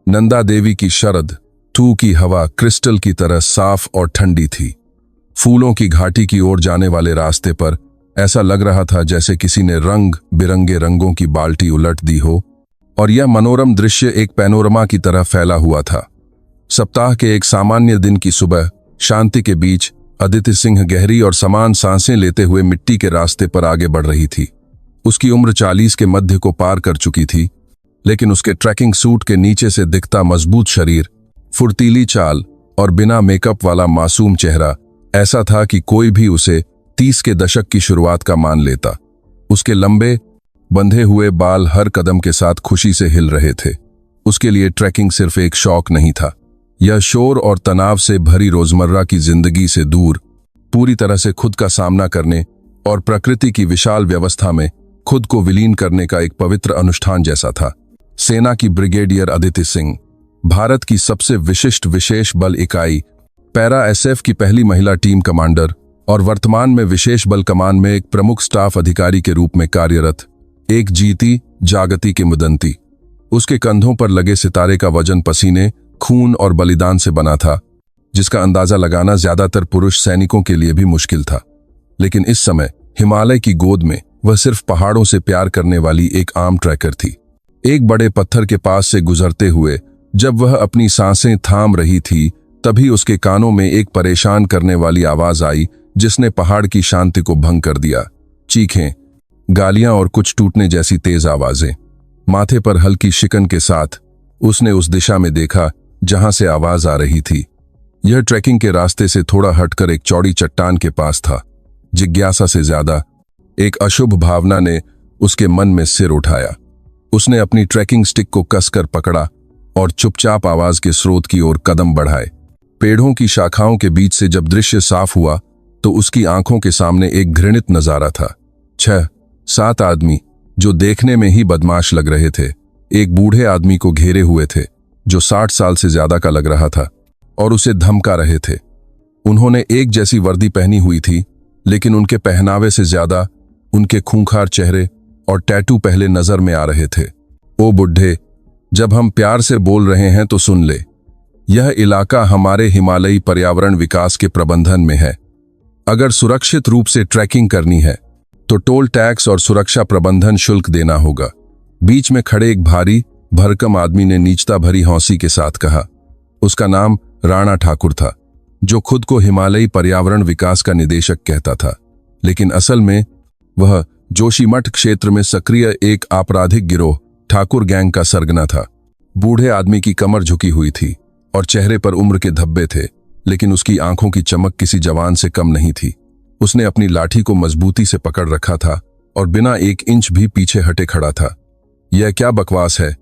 नंदा देवी की शरद टू की हवा क्रिस्टल की तरह साफ और ठंडी थी। फूलों की घाटी की ओर जाने वाले रास्ते पर ऐसा लग रहा था जैसे किसी ने रंग बिरंगे रंगों की बाल्टी उलट दी हो, और यह मनोरम दृश्य एक पैनोरमा की तरह फैला हुआ था। सप्ताह के एक सामान्य दिन की सुबह शांति के बीच अदिति सिंह गहरी और समान सांसें लेते हुए मिट्टी के रास्ते पर आगे बढ़ रही थी। उसकी उम्र 40 के मध्य को पार कर चुकी थी, लेकिन उसके ट्रैकिंग सूट के नीचे से दिखता मजबूत शरीर, फुर्तीली चाल और बिना मेकअप वाला मासूम चेहरा ऐसा था कि कोई भी उसे 30 के दशक की शुरुआत का मान लेता। उसके लंबे बंधे हुए बाल हर कदम के साथ खुशी से हिल रहे थे। उसके लिए ट्रैकिंग सिर्फ एक शौक नहीं था, यह शोर और तनाव से भरी रोजमर्रा की जिंदगी से दूर पूरी तरह से खुद का सामना करने और प्रकृति की विशाल व्यवस्था में खुद को विलीन करने का एक पवित्र अनुष्ठान जैसा था। सेना की ब्रिगेडियर अदिति सिंह, भारत की सबसे विशिष्ट विशेष बल इकाई पैरा एसएफ की पहली महिला टीम कमांडर और वर्तमान में विशेष बल कमान में एक प्रमुख स्टाफ अधिकारी के रूप में कार्यरत, एक जीती जागती किंवदंती। उसके कंधों पर लगे सितारे का वजन पसीने, खून और बलिदान से बना था, जिसका अंदाजा लगाना ज्यादातर पुरुष सैनिकों के लिए भी मुश्किल था। लेकिन इस समय हिमालय की गोद में वह सिर्फ पहाड़ों से प्यार करने वाली एक आम ट्रैकर थी। एक बड़े पत्थर के पास से गुजरते हुए जब वह अपनी सांसें थाम रही थी, तभी उसके कानों में एक परेशान करने वाली आवाज आई जिसने पहाड़ की शांति को भंग कर दिया। चीखें, गालियां और कुछ टूटने जैसी तेज आवाजें। माथे पर हल्की शिकन के साथ उसने उस दिशा में देखा जहां से आवाज आ रही थी। यह ट्रैकिंग के रास्ते से थोड़ा हटकर एक चौड़ी चट्टान के पास था। जिज्ञासा से ज्यादा एक अशुभ भावना ने उसके मन में सिर उठाया। उसने अपनी ट्रैकिंग स्टिक को कसकर पकड़ा और चुपचाप आवाज के स्रोत की ओर कदम बढ़ाए। पेड़ों की शाखाओं के बीच से जब दृश्य साफ हुआ तो उसकी आंखों के सामने एक घृणित नजारा था। 6-7 आदमी जो देखने में ही बदमाश लग रहे थे, एक बूढ़े आदमी को घेरे हुए थे जो 60 साल से ज्यादा का लग रहा था और उसे धमका रहे थे। उन्होंने एक जैसी वर्दी पहनी हुई थी, लेकिन उनके पहनावे से ज्यादा उनके खूंखार चेहरे और टैटू पहले नजर में आ रहे थे। ओ बुढ़े, जब हम प्यार से बोल रहे हैं तो सुन ले। यह इलाका हमारे हिमालयी पर्यावरण विकास के प्रबंधन में है। अगर सुरक्षित रूप से ट्रैकिंग करनी है तो टोल टैक्स और सुरक्षा प्रबंधन शुल्क देना होगा। बीच में खड़े एक भारी भरकम आदमी ने नीचता भरी हौंसी के साथ कहा। उसका नाम राणा ठाकुर था, जो खुद को हिमालयी पर्यावरण विकास का निदेशक कहता था, लेकिन असल में वह जोशीमठ क्षेत्र में सक्रिय एक आपराधिक गिरोह ठाकुर गैंग का सरगना था। बूढ़े आदमी की कमर झुकी हुई थी और चेहरे पर उम्र के धब्बे थे, लेकिन उसकी आंखों की चमक किसी जवान से कम नहीं थी। उसने अपनी लाठी को मजबूती से पकड़ रखा था और बिना 1 इंच भी पीछे हटे खड़ा था। यह क्या बकवास है?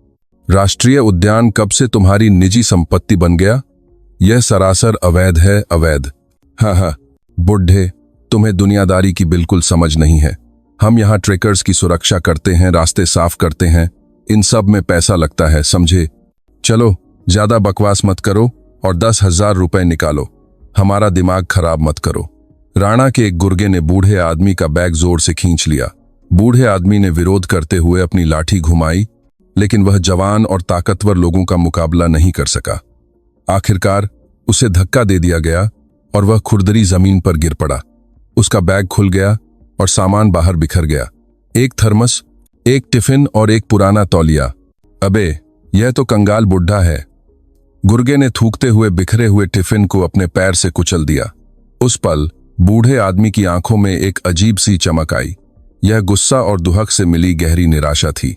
राष्ट्रीय उद्यान कब से तुम्हारी निजी संपत्ति बन गया? यह सरासर अवैध है, अवैध। हाँ, बुढ़े, तुम्हें दुनियादारी की बिल्कुल समझ नहीं है। हम यहाँ ट्रेकर्स की सुरक्षा करते हैं, रास्ते साफ करते हैं, इन सब में पैसा लगता है, समझे? चलो, ज्यादा बकवास मत करो और 10,000 रुपए निकालो। हमारा दिमाग खराब मत करो। राणा के एक गुर्गे ने बूढ़े आदमी का बैग जोर से खींच लिया। बूढ़े आदमी ने विरोध करते हुए अपनी लाठी घुमाई, लेकिन वह जवान और ताकतवर लोगों का मुकाबला नहीं कर सका। आखिरकार उसे धक्का दे दिया गया और वह खुरदरी जमीन पर गिर पड़ा। उसका बैग खुल गया और सामान बाहर बिखर गया। एक थर्मस, एक टिफिन और एक पुराना तौलिया। अबे, यह तो कंगाल बुढ़ा है। गुर्गे ने थूकते हुए बिखरे हुए टिफिन को अपने पैर से कुचल दिया। उस पल बूढ़े आदमी की आंखों में एक अजीब सी चमक आई। यह गुस्सा और दुहक से मिली गहरी निराशा थी।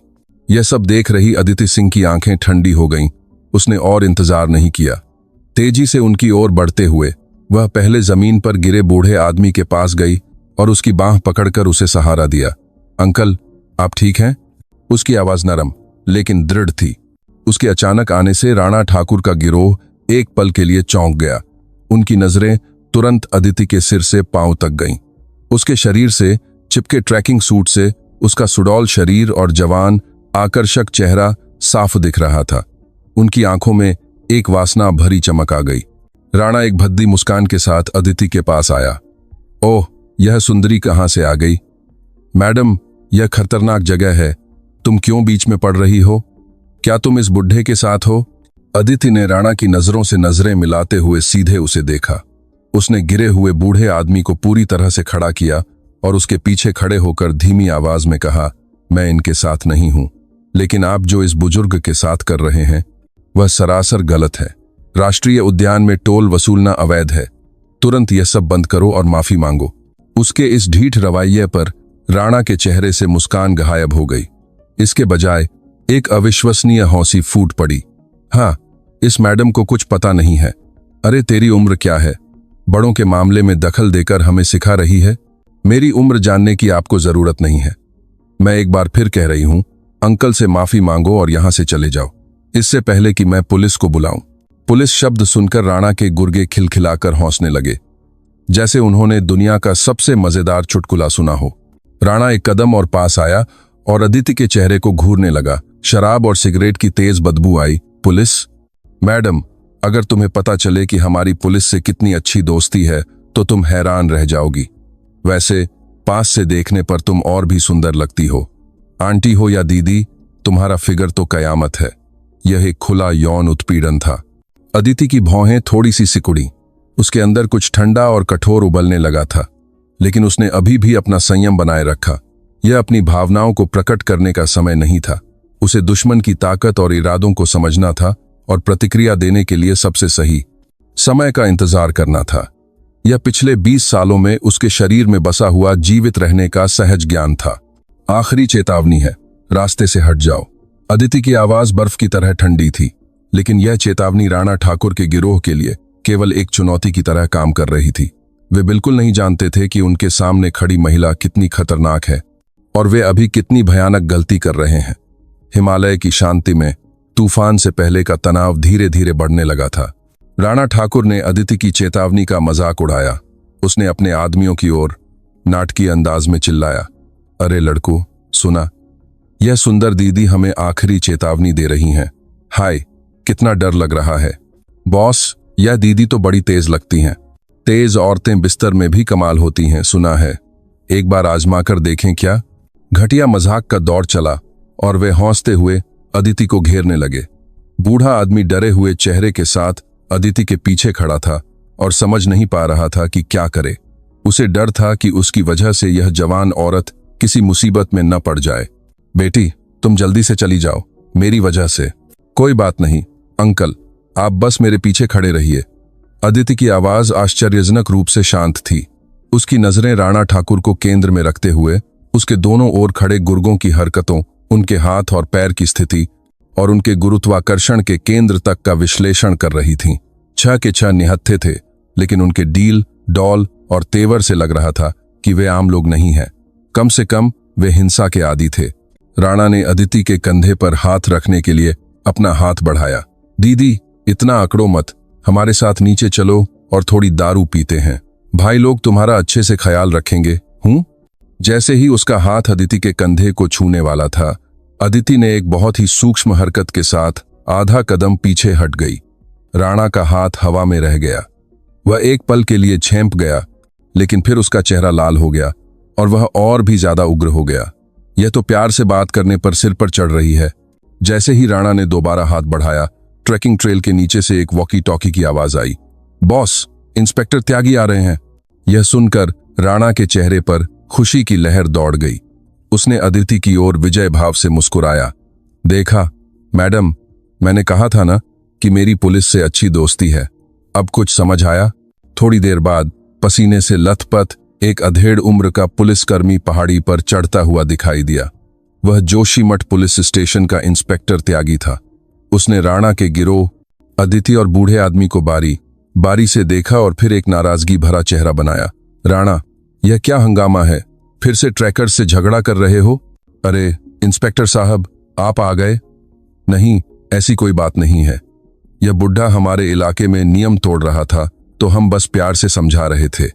यह सब देख रही अदिति सिंह की आंखें ठंडी हो गईं। उसने और इंतजार नहीं किया। तेजी से उनकी ओर बढ़ते हुए वह पहले जमीन पर गिरे बूढ़े आदमी के पास गई और उसकी बांह पकड़कर उसे सहारा दिया। अंकल, आप ठीक हैं? उसकी आवाज नरम लेकिन दृढ़ थी। उसके अचानक आने से राणा ठाकुर का गिरोह एक पल के लिए चौंक गया। उनकी नजरें तुरंत अदिति के सिर से पांव तक गईं। उसके शरीर से चिपके ट्रैकिंग सूट से उसका सुडौल शरीर और जवान आकर्षक चेहरा साफ दिख रहा था। उनकी आंखों में एक वासना भरी चमक आ गई। राणा एक भद्दी मुस्कान के साथ अदिति के पास आया। ओह, यह सुंदरी कहां से आ गई? मैडम, यह खतरनाक जगह है। तुम क्यों बीच में पड़ रही हो? क्या तुम इस बुढ़े के साथ हो? अदिति ने राणा की नजरों से नजरें मिलाते हुए सीधे उसे देखा। उसने गिरे हुए बूढ़े आदमी को पूरी तरह से खड़ा किया और उसके पीछे खड़े होकर धीमी आवाज में कहा, मैं इनके साथ नहीं हूं, लेकिन आप जो इस बुजुर्ग के साथ कर रहे हैं वह सरासर गलत है। राष्ट्रीय उद्यान में टोल वसूलना अवैध है। तुरंत यह सब बंद करो और माफी मांगो। उसके इस ढीठ रवैये पर राणा के चेहरे से मुस्कान गायब हो गई। इसके बजाय एक अविश्वसनीय हौंसी फूट पड़ी। हाँ, इस मैडम को कुछ पता नहीं है। अरे तेरी उम्र क्या है? बड़ों के मामले में दखल देकर हमें सिखा रही है। मेरी उम्र जानने की आपको जरूरत नहीं है। मैं एक बार फिर कह रही हूं, अंकल से माफी मांगो और यहां से चले जाओ, इससे पहले कि मैं पुलिस को बुलाऊं। पुलिस शब्द सुनकर राणा के गुर्गे खिलखिलाकर हंसने लगे, जैसे उन्होंने दुनिया का सबसे मजेदार चुटकुला सुना हो। राणा एक कदम और पास आया और अदिति के चेहरे को घूरने लगा। शराब और सिगरेट की तेज बदबू आई। पुलिस? मैडम, अगर तुम्हें पता चले कि हमारी पुलिस से कितनी अच्छी दोस्ती है तो तुम हैरान रह जाओगी। वैसे पास से देखने पर तुम और भी सुंदर लगती हो। आंटी हो या दीदी, तुम्हारा फिगर तो कयामत है। यह एक खुला यौन उत्पीड़न था। अदिति की भौहें थोड़ी सी सिकुड़ी। उसके अंदर कुछ ठंडा और कठोर उबलने लगा था, लेकिन उसने अभी भी अपना संयम बनाए रखा। यह अपनी भावनाओं को प्रकट करने का समय नहीं था। उसे दुश्मन की ताकत और इरादों को समझना था और प्रतिक्रिया देने के लिए सबसे सही समय का इंतजार करना था। यह पिछले 20 सालों में उसके शरीर में बसा हुआ जीवित रहने का सहज ज्ञान था। आखिरी चेतावनी है, रास्ते से हट जाओ। अदिति की आवाज बर्फ की तरह ठंडी थी, लेकिन यह चेतावनी राणा ठाकुर के गिरोह के लिए केवल एक चुनौती की तरह काम कर रही थी। वे बिल्कुल नहीं जानते थे कि उनके सामने खड़ी महिला कितनी खतरनाक है और वे अभी कितनी भयानक गलती कर रहे हैं। हिमालय की शांति में तूफान से पहले का तनाव धीरे धीरे बढ़ने लगा था। राणा ठाकुर ने अदिति की चेतावनी का मजाक उड़ाया। उसने अपने आदमियों की ओर नाटकीय अंदाज में चिल्लाया, अरे लड़को, सुना, यह सुंदर दीदी हमें आखिरी चेतावनी दे रही हैं। हाय, कितना डर लग रहा है। बॉस, यह दीदी तो बड़ी तेज लगती हैं। तेज औरतें बिस्तर में भी कमाल होती हैं, सुना है। एक बार आजमा कर देखें क्या? घटिया मजाक का दौर चला और वे हंसते हुए अदिति को घेरने लगे। बूढ़ा आदमी डरे हुए चेहरे के साथ अदिति के पीछे खड़ा था और समझ नहीं पा रहा था कि क्या करे। उसे डर था कि उसकी वजह से यह जवान औरत किसी मुसीबत में न पड़ जाए। बेटी, तुम जल्दी से चली जाओ, मेरी वजह से। कोई बात नहीं अंकल, आप बस मेरे पीछे खड़े रहिए। अदिति की आवाज आश्चर्यजनक रूप से शांत थी। उसकी नजरें राणा ठाकुर को केंद्र में रखते हुए उसके दोनों ओर खड़े गुर्गों की हरकतों, उनके हाथ और पैर की स्थिति और उनके गुरुत्वाकर्षण के केंद्र तक का विश्लेषण कर रही थीं। 6 के 6 निहत्थे थे, लेकिन उनके डील, डॉल और तेवर से लग रहा था कि वे आम लोग नहीं हैं। कम से कम वे हिंसा के आदी थे। राणा ने अदिति के कंधे पर हाथ रखने के लिए अपना हाथ बढ़ाया। दीदी, इतना अकड़ो मत, हमारे साथ नीचे चलो और थोड़ी दारू पीते हैं। भाई लोग तुम्हारा अच्छे से ख्याल रखेंगे। हूं? जैसे ही उसका हाथ अदिति के कंधे को छूने वाला था, अदिति ने एक बहुत ही सूक्ष्म हरकत के साथ आधा कदम पीछे हट गई। राणा का हाथ हवा में रह गया। वह एक पल के लिए झेंप गया, लेकिन फिर उसका चेहरा लाल हो गया और वह और भी ज्यादा उग्र हो गया। यह तो प्यार से बात करने पर सिर पर चढ़ रही है। जैसे ही राणा ने दोबारा हाथ बढ़ाया, ट्रैकिंग ट्रेल के नीचे से एक वॉकी टॉकी की आवाज आई, बॉस, इंस्पेक्टर त्यागी आ रहे हैं। यह सुनकर राणा के चेहरे पर खुशी की लहर दौड़ गई। उसने अदिति की ओर विजय भाव से मुस्कुराया। देखा मैडम, मैंने कहा था ना कि मेरी पुलिस से अच्छी दोस्ती है। अब कुछ समझ आया? थोड़ी देर बाद पसीने से लथपथ एक अधेड़ उम्र का पुलिसकर्मी पहाड़ी पर चढ़ता हुआ दिखाई दिया। वह जोशीमठ पुलिस स्टेशन का इंस्पेक्टर त्यागी था। उसने राणा के गिरोह, अदिति और बूढ़े आदमी को बारी बारी से देखा और फिर एक नाराजगी भरा चेहरा बनाया। राणा, यह क्या हंगामा है? फिर से ट्रैकर से झगड़ा कर रहे हो? अरे इंस्पेक्टर साहब, आप आ गए। नहीं, ऐसी कोई बात नहीं है। यह बुढ़ा हमारे इलाके में नियम तोड़ रहा था तो हम बस प्यार से समझा रहे थे,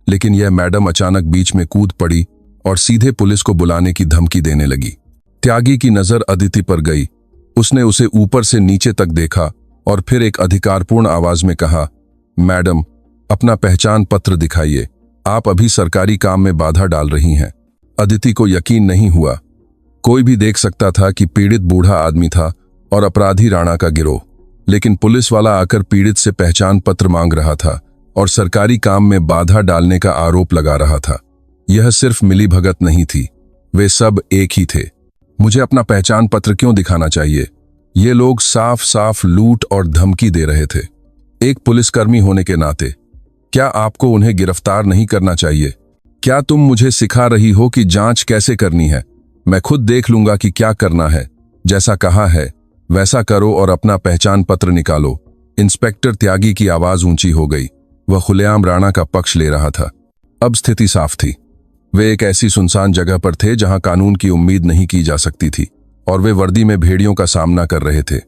लेकिन यह मैडम अचानक बीच में कूद पड़ी और सीधे पुलिस को बुलाने की धमकी देने लगी। त्यागी की नजर अदिति पर गई। उसने उसे ऊपर से नीचे तक देखा और फिर एक अधिकारपूर्ण आवाज में कहा, मैडम, अपना पहचान पत्र दिखाइए। आप अभी सरकारी काम में बाधा डाल रही हैं। अदिति को यकीन नहीं हुआ। कोई भी देख सकता था कि पीड़ित बूढ़ा आदमी था और अपराधी राणा का गिरोह, लेकिन पुलिस वाला आकर पीड़ित से पहचान पत्र मांग रहा था और सरकारी काम में बाधा डालने का आरोप लगा रहा था। यह सिर्फ मिलीभगत नहीं थी, वे सब एक ही थे। मुझे अपना पहचान पत्र क्यों दिखाना चाहिए? ये लोग साफ साफ लूट और धमकी दे रहे थे। एक पुलिसकर्मी होने के नाते क्या आपको उन्हें गिरफ्तार नहीं करना चाहिए? क्या तुम मुझे सिखा रही हो कि जांच कैसे करनी है? मैं खुद देख लूंगा कि क्या करना है। जैसा कहा है वैसा करो और अपना पहचान पत्र निकालो। इंस्पेक्टर त्यागी की आवाज ऊंची हो गई। वह खुलेआम राणा का पक्ष ले रहा था। अब स्थिति साफ थी। वे एक ऐसी सुनसान जगह पर थे जहां कानून की उम्मीद नहीं की जा सकती थी और वे वर्दी में भेड़ियों का सामना कर रहे थे।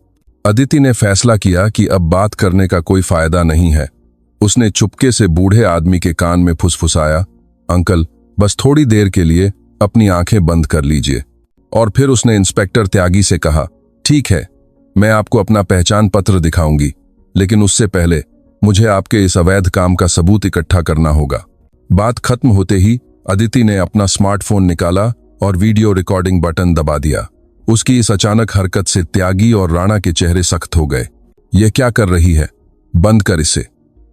अदिति ने फैसला किया कि अब बात करने का कोई फायदा नहीं है। उसने चुपके से बूढ़े आदमी के कान में फुसफुसाया, अंकल, बस थोड़ी देर के लिए अपनी आंखें बंद कर लीजिए। और फिर उसने इंस्पेक्टर त्यागी से कहा, ठीक है, मैं आपको अपना पहचान पत्र दिखाऊंगी, लेकिन उससे पहले मुझे आपके इस अवैध काम का सबूत इकट्ठा करना होगा। बात खत्म होते ही अदिति ने अपना स्मार्टफोन निकाला और वीडियो रिकॉर्डिंग बटन दबा दिया। उसकी इस अचानक हरकत से त्यागी और राणा के चेहरे सख्त हो गए। यह क्या कर रही है? बंद कर इसे।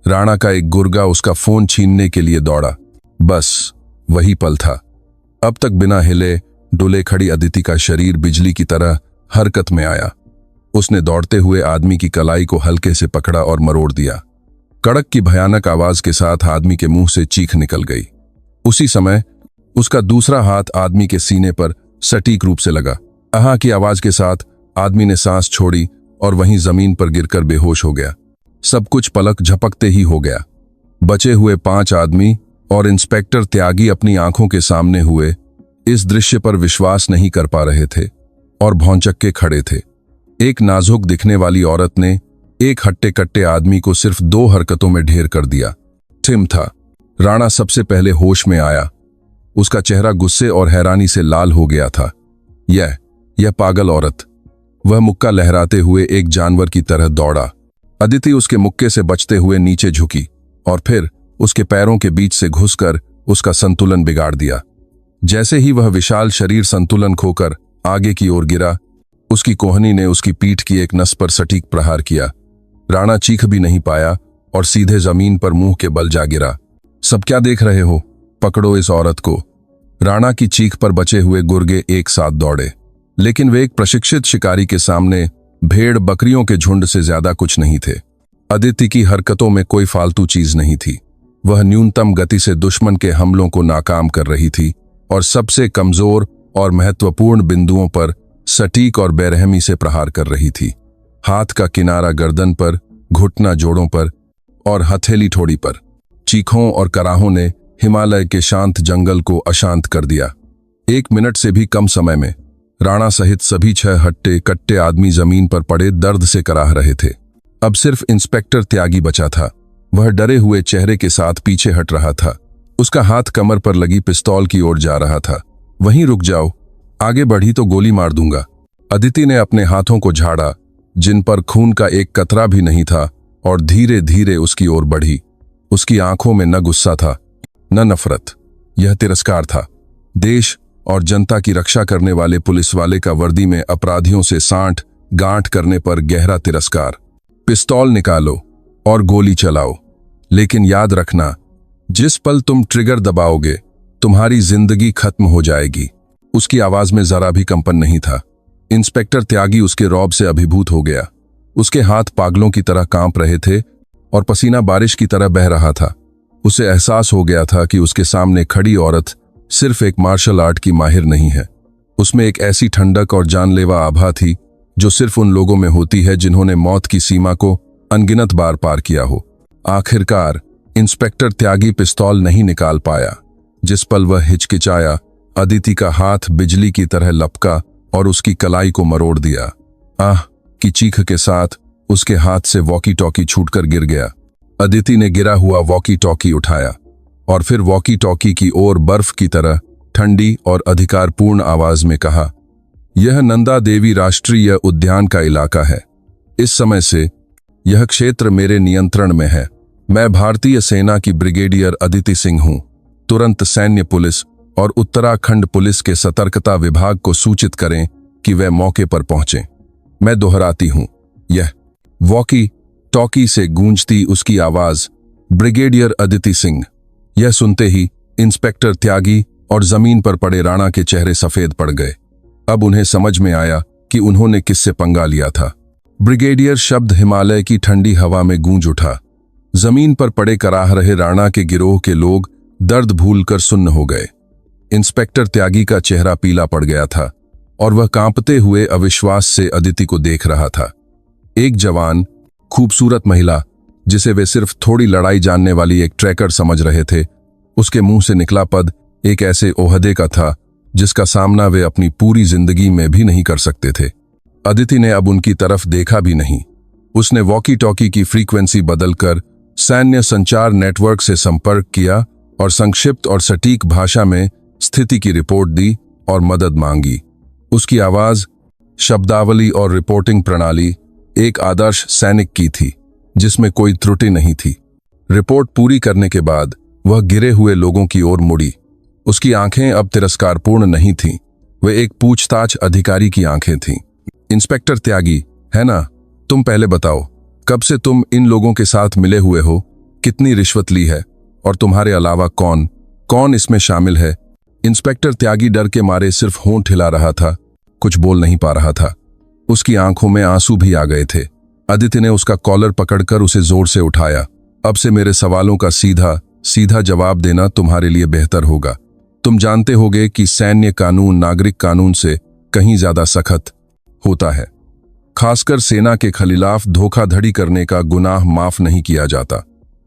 राणा का एक गुर्गा उसका फोन छीनने के लिए दौड़ा। बस वही पल था। अब तक बिना हिले डुले खड़ी अदिति का शरीर बिजली की तरह हरकत में आया। उसने दौड़ते हुए आदमी की कलाई को हल्के से पकड़ा और मरोड़ दिया। कड़क की भयानक आवाज के साथ आदमी के मुंह से चीख निकल गई। उसी समय उसका दूसरा हाथ आदमी के सीने पर सटीक रूप से लगा। आहा की आवाज के साथ आदमी ने सांस छोड़ी और वहीं जमीन पर गिरकर बेहोश हो गया। सब कुछ पलक झपकते ही हो गया। बचे हुए 5 आदमी और इंस्पेक्टर त्यागी अपनी आंखों के सामने हुए इस दृश्य पर विश्वास नहीं कर पा रहे थे और भौंचक्के खड़े थे। एक नाजुक दिखने वाली औरत ने एक हट्टे कट्टे आदमी को सिर्फ 2 हरकतों में ढेर कर दिया। टिम था। राणा सबसे पहले होश में आया। उसका चेहरा गुस्से और हैरानी से लाल हो गया था। यह पागल औरत। वह मुक्का लहराते हुए एक जानवर की तरह दौड़ा। अदिति उसके मुक्के से बचते हुए नीचे झुकी और फिर उसके पैरों के बीच से घुसकर उसका संतुलन बिगाड़ दिया। जैसे ही वह विशाल शरीर संतुलन खोकर आगे की ओर गिरा, उसकी कोहनी ने उसकी पीठ की एक नस पर सटीक प्रहार किया। राणा चीख भी नहीं पाया और सीधे जमीन पर मुंह के बल जा गिरा। सब क्या देख रहे हो? पकड़ो इस औरत को। राणा की चीख पर बचे हुए गुर्गे एक साथ दौड़े, लेकिन वे एक प्रशिक्षित शिकारी के सामने भेड़ बकरियों के झुंड से ज्यादा कुछ नहीं थे। अदिति की हरकतों में कोई फालतू चीज नहीं थी। वह न्यूनतम गति से दुश्मन के हमलों को नाकाम कर रही थी और सबसे कमजोर और महत्वपूर्ण बिंदुओं पर सटीक और बेरहमी से प्रहार कर रही थी। हाथ का किनारा गर्दन पर, घुटना जोड़ों पर और हथेली ठोड़ी पर। चीखों और कराहों ने हिमालय के शांत जंगल को अशांत कर दिया। 1 मिनट से भी कम समय में राणा सहित सभी 6 हट्टे कट्टे आदमी जमीन पर पड़े दर्द से कराह रहे थे। अब सिर्फ इंस्पेक्टर त्यागी बचा था। वह डरे हुए चेहरे के साथ पीछे हट रहा था। उसका हाथ कमर पर लगी पिस्तौल की ओर जा रहा था। वहीं रुक जाओ, आगे बढ़ी तो गोली मार दूंगा। अदिति ने अपने हाथों को झाड़ा, जिन पर खून का एक कतरा भी नहीं था, और धीरे धीरे उसकी ओर बढ़ी। उसकी आंखों में न गुस्सा था, न नफरत। यह तिरस्कार था। देश और जनता की रक्षा करने वाले पुलिस वाले का वर्दी में अपराधियों से सांठ गांठ करने पर गहरा तिरस्कार। पिस्तौल निकालो और गोली चलाओ, लेकिन याद रखना, जिस पल तुम ट्रिगर दबाओगे तुम्हारी जिंदगी खत्म हो जाएगी। उसकी आवाज में जरा भी कंपन नहीं था। इंस्पेक्टर त्यागी उसके रौब से अभिभूत हो गया। उसके हाथ पागलों की तरह कांप रहे थे और पसीना बारिश की तरह बह रहा था। उसे एहसास हो गया था कि उसके सामने खड़ी औरत सिर्फ एक मार्शल आर्ट की माहिर नहीं है। उसमें एक ऐसी ठंडक और जानलेवा आभा थी जो सिर्फ उन लोगों में होती है जिन्होंने मौत की सीमा को अनगिनत बार पार किया हो। आखिरकार इंस्पेक्टर त्यागी पिस्तौल नहीं निकाल पाया। जिस पल वह हिचकिचाया, अदिति का हाथ बिजली की तरह लपका और उसकी कलाई को मरोड़ दिया। आह की चीख के साथ उसके हाथ से वॉकी टॉकी छूटकर गिर गया। अदिति ने गिरा हुआ वॉकी टॉकी उठाया और फिर वॉकी टॉकी की ओर बर्फ की तरह ठंडी और अधिकारपूर्ण आवाज में कहा, यह नंदा देवी राष्ट्रीय उद्यान का इलाका है। इस समय से यह क्षेत्र मेरे नियंत्रण में है। मैं भारतीय सेना की ब्रिगेडियर अदिति सिंह हूं। तुरंत सैन्य पुलिस और उत्तराखंड पुलिस के सतर्कता विभाग को सूचित करें कि वे मौके पर पहुंचें। मैं दोहराती हूं, वॉकी टॉकी से गूंजती उसकी आवाज, ब्रिगेडियर अदिति सिंह। यह सुनते ही इंस्पेक्टर त्यागी और जमीन पर पड़े राणा के चेहरे सफेद पड़ गए। अब उन्हें समझ में आया कि उन्होंने किससे पंगा लिया था। ब्रिगेडियर शब्द हिमालय की ठंडी हवा में गूंज उठा। जमीन पर पड़े कराह रहे राणा के गिरोह के लोग दर्द भूलकर सुन्न हो गए। इंस्पेक्टर त्यागी का चेहरा पीला पड़ गया था और वह कांपते हुए अविश्वास से अदिति को देख रहा था। एक जवान, खूबसूरत महिला जिसे वे सिर्फ थोड़ी लड़ाई जानने वाली एक ट्रैकर समझ रहे थे, उसके मुंह से निकला पद एक ऐसे ओहदे का था जिसका सामना वे अपनी पूरी जिंदगी में भी नहीं कर सकते थे। अदिति ने अब उनकी तरफ देखा भी नहीं। उसने वॉकी टॉकी की फ्रीक्वेंसी बदलकर सैन्य संचार नेटवर्क से संपर्क किया और संक्षिप्त और सटीक भाषा में स्थिति की रिपोर्ट दी और मदद मांगी। उसकी आवाज, शब्दावली और रिपोर्टिंग प्रणाली एक आदर्श सैनिक की थी, जिसमें कोई त्रुटि नहीं थी। रिपोर्ट पूरी करने के बाद वह गिरे हुए लोगों की ओर मुड़ी। उसकी आंखें अब तिरस्कारपूर्ण नहीं थीं, वे एक पूछताछ अधिकारी की आंखें थीं। इंस्पेक्टर त्यागी, है ना? तुम पहले बताओ, कब से तुम इन लोगों के साथ मिले हुए हो? कितनी रिश्वत ली है? और तुम्हारे अलावा कौन कौन इसमें शामिल है? इंस्पेक्टर त्यागी डर के मारे सिर्फ होंठ हिला रहा था, कुछ बोल नहीं पा रहा था। उसकी आंखों में आंसू भी आ गए थे। अदिति ने उसका कॉलर पकड़कर उसे जोर से उठाया। अब से मेरे सवालों का सीधा सीधा जवाब देना तुम्हारे लिए बेहतर होगा। तुम जानते होगे कि सैन्य कानून नागरिक कानून से कहीं ज्यादा सख्त होता है। खासकर सेना के खिलाफ धोखाधड़ी करने का गुनाह माफ नहीं किया जाता।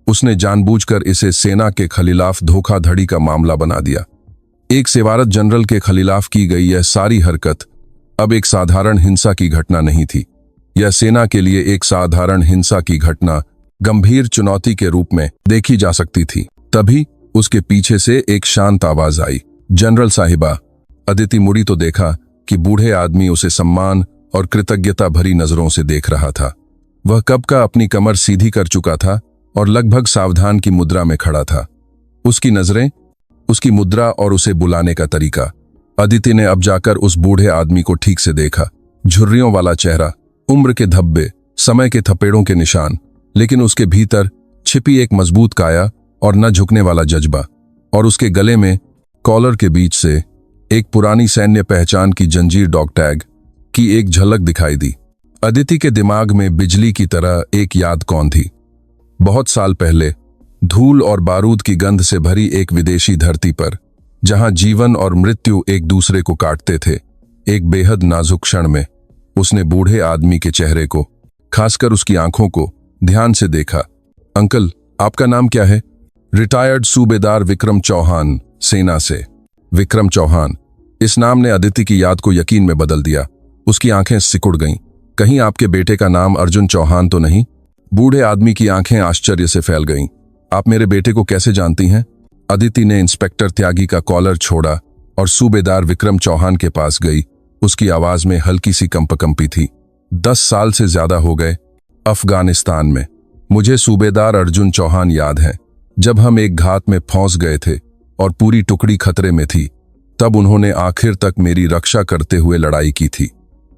उसने जानबूझकर इसे सेना के खिलाफ धोखाधड़ी का मामला बना दिया। एक सेवारत जनरल के खिलाफ की गई यह सारी हरकत अब एक साधारण हिंसा की घटना नहीं थी। यह सेना के लिए एक साधारण हिंसा की घटना गंभीर चुनौती के रूप में देखी जा सकती थी। तभी उसके पीछे से एक शांत आवाज आई, जनरल साहिबा। अदिति मुड़ी तो देखा कि बूढ़े आदमी उसे सम्मान और कृतज्ञता भरी नजरों से देख रहा था। वह कब का अपनी कमर सीधी कर चुका था और लगभग सावधान की मुद्रा में खड़ा था। उसकी नजरें, उसकी मुद्रा और उसे बुलाने का तरीका। अदिति ने अब जाकर उस बूढ़े आदमी को ठीक से देखा। झुर्रियों वाला चेहरा, उम्र के धब्बे, समय के थपेड़ों के निशान, लेकिन उसके भीतर छिपी एक मजबूत काया और न झुकने वाला जज्बा। और उसके गले में कॉलर के बीच से एक पुरानी सैन्य पहचान की जंजीर डॉग टैग की एक झलक दिखाई दी। अदिति के दिमाग में बिजली की तरह एक याद कौन थी। बहुत साल पहले धूल और बारूद की गंध से भरी एक विदेशी धरती पर, जहां जीवन और मृत्यु एक दूसरे को काटते थे, एक बेहद नाजुक क्षण में उसने बूढ़े आदमी के चेहरे को, खासकर उसकी आंखों को ध्यान से देखा। अंकल, आपका नाम क्या है? रिटायर्ड सूबेदार विक्रम चौहान, सेना से। विक्रम चौहान, इस नाम ने अदिति की याद को यकीन में बदल दिया। उसकी आंखें सिकुड़ गईं। कहीं आपके बेटे का नाम अर्जुन चौहान तो नहीं? बूढ़े आदमी की आंखें आश्चर्य से फैल गईं। आप मेरे बेटे को कैसे जानती हैं? अदिति ने इंस्पेक्टर त्यागी का कॉलर छोड़ा और सूबेदार विक्रम चौहान के पास गई। उसकी आवाज में हल्की सी कंपकंपी थी। 10 साल से ज्यादा हो गए अफगानिस्तान में। मुझे सूबेदार अर्जुन चौहान याद है। जब हम एक घात में फंस गए थे और पूरी टुकड़ी खतरे में थी, तब उन्होंने आखिर तक मेरी रक्षा करते हुए लड़ाई की थी।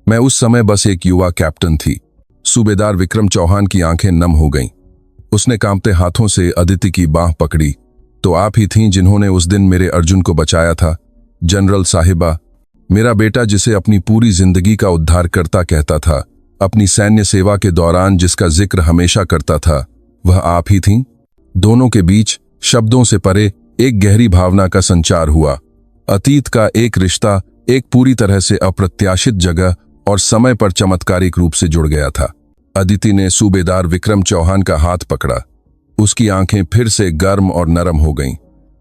मैं उस समय बस एक युवा कैप्टन थी। सूबेदार विक्रम चौहान की आंखें नम हो गईं। उसने कांपते हाथों से अदिति की बांह पकड़ी। तो आप ही थीं जिन्होंने उस दिन मेरे अर्जुन को बचाया था, जनरल साहिबा। मेरा बेटा, जिसे अपनी पूरी जिंदगी का उद्धारकर्ता कहता था, अपनी सैन्य सेवा के दौरान जिसका जिक्र हमेशा करता था, वह आप ही थीं। दोनों के बीच शब्दों से परे एक गहरी भावना का संचार हुआ। अतीत का एक रिश्ता एक पूरी तरह से अप्रत्याशित जगह और समय पर चमत्कारिक रूप से जुड़ गया था। अदिति ने सूबेदार विक्रम चौहान का हाथ पकड़ा। उसकी आंखें फिर से गर्म और नरम हो गईं।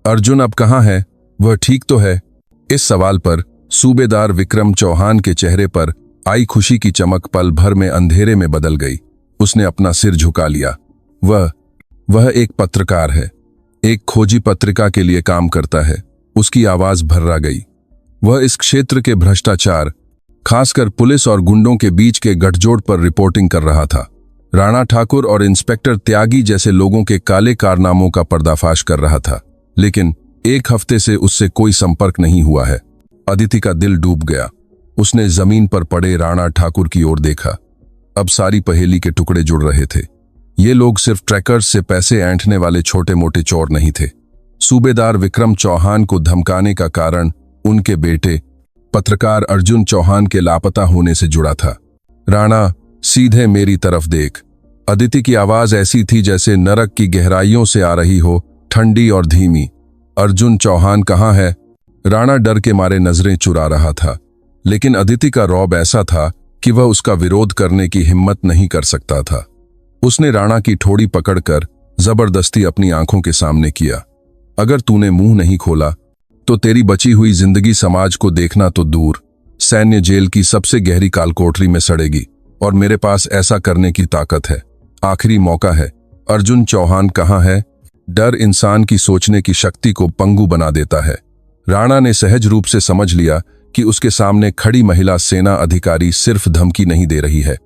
अर्जुन अब कहाँ है? वह ठीक तो है? इस सवाल पर सूबेदार विक्रम चौहान के चेहरे पर आई खुशी की चमक पल भर में अंधेरे में बदल गई। उसने अपना सिर झुका लिया। वह एक पत्रकार है, एक खोजी पत्रिका के लिए काम करता है। उसकी आवाज भर्रा गई। वह इस क्षेत्र के भ्रष्टाचार, खासकर पुलिस और गुंडों के बीच के गठजोड़ पर रिपोर्टिंग कर रहा था। राणा ठाकुर और इंस्पेक्टर त्यागी जैसे लोगों के काले कारनामों का पर्दाफाश कर रहा था। लेकिन एक हफ्ते से उससे कोई संपर्क नहीं हुआ है। अदिति का दिल डूब गया। उसने जमीन पर पड़े राणा ठाकुर की ओर देखा। अब सारी पहेली के टुकड़े जुड़ रहे थे। ये लोग सिर्फ ट्रैकर्स से पैसे ऐंठने वाले छोटे मोटे चोर नहीं थे। सूबेदार विक्रम चौहान को धमकाने का कारण उनके बेटे पत्रकार अर्जुन चौहान के लापता होने से जुड़ा था। राणा, सीधे मेरी तरफ देख। अदिति की आवाज ऐसी थी जैसे नरक की गहराइयों से आ रही हो, ठंडी और धीमी। अर्जुन चौहान कहाँ है? राणा डर के मारे नजरें चुरा रहा था, लेकिन अदिति का रौब ऐसा था कि वह उसका विरोध करने की हिम्मत नहीं कर सकता था। उसने राणा की ठोड़ी पकड़कर जबरदस्ती अपनी आंखों के सामने किया। अगर तूने मुंह नहीं खोला तो तेरी बची हुई जिंदगी समाज को देखना तो दूर, सैन्य जेल की सबसे गहरी कालकोठरी में सड़ेगी, और मेरे पास ऐसा करने की ताकत है। आखिरी मौका है। अर्जुन चौहान कहाँ है? डर इंसान की सोचने की शक्ति को पंगु बना देता है। राणा ने सहज रूप से समझ लिया कि उसके सामने खड़ी महिला सेना अधिकारी सिर्फ धमकी नहीं दे रही है।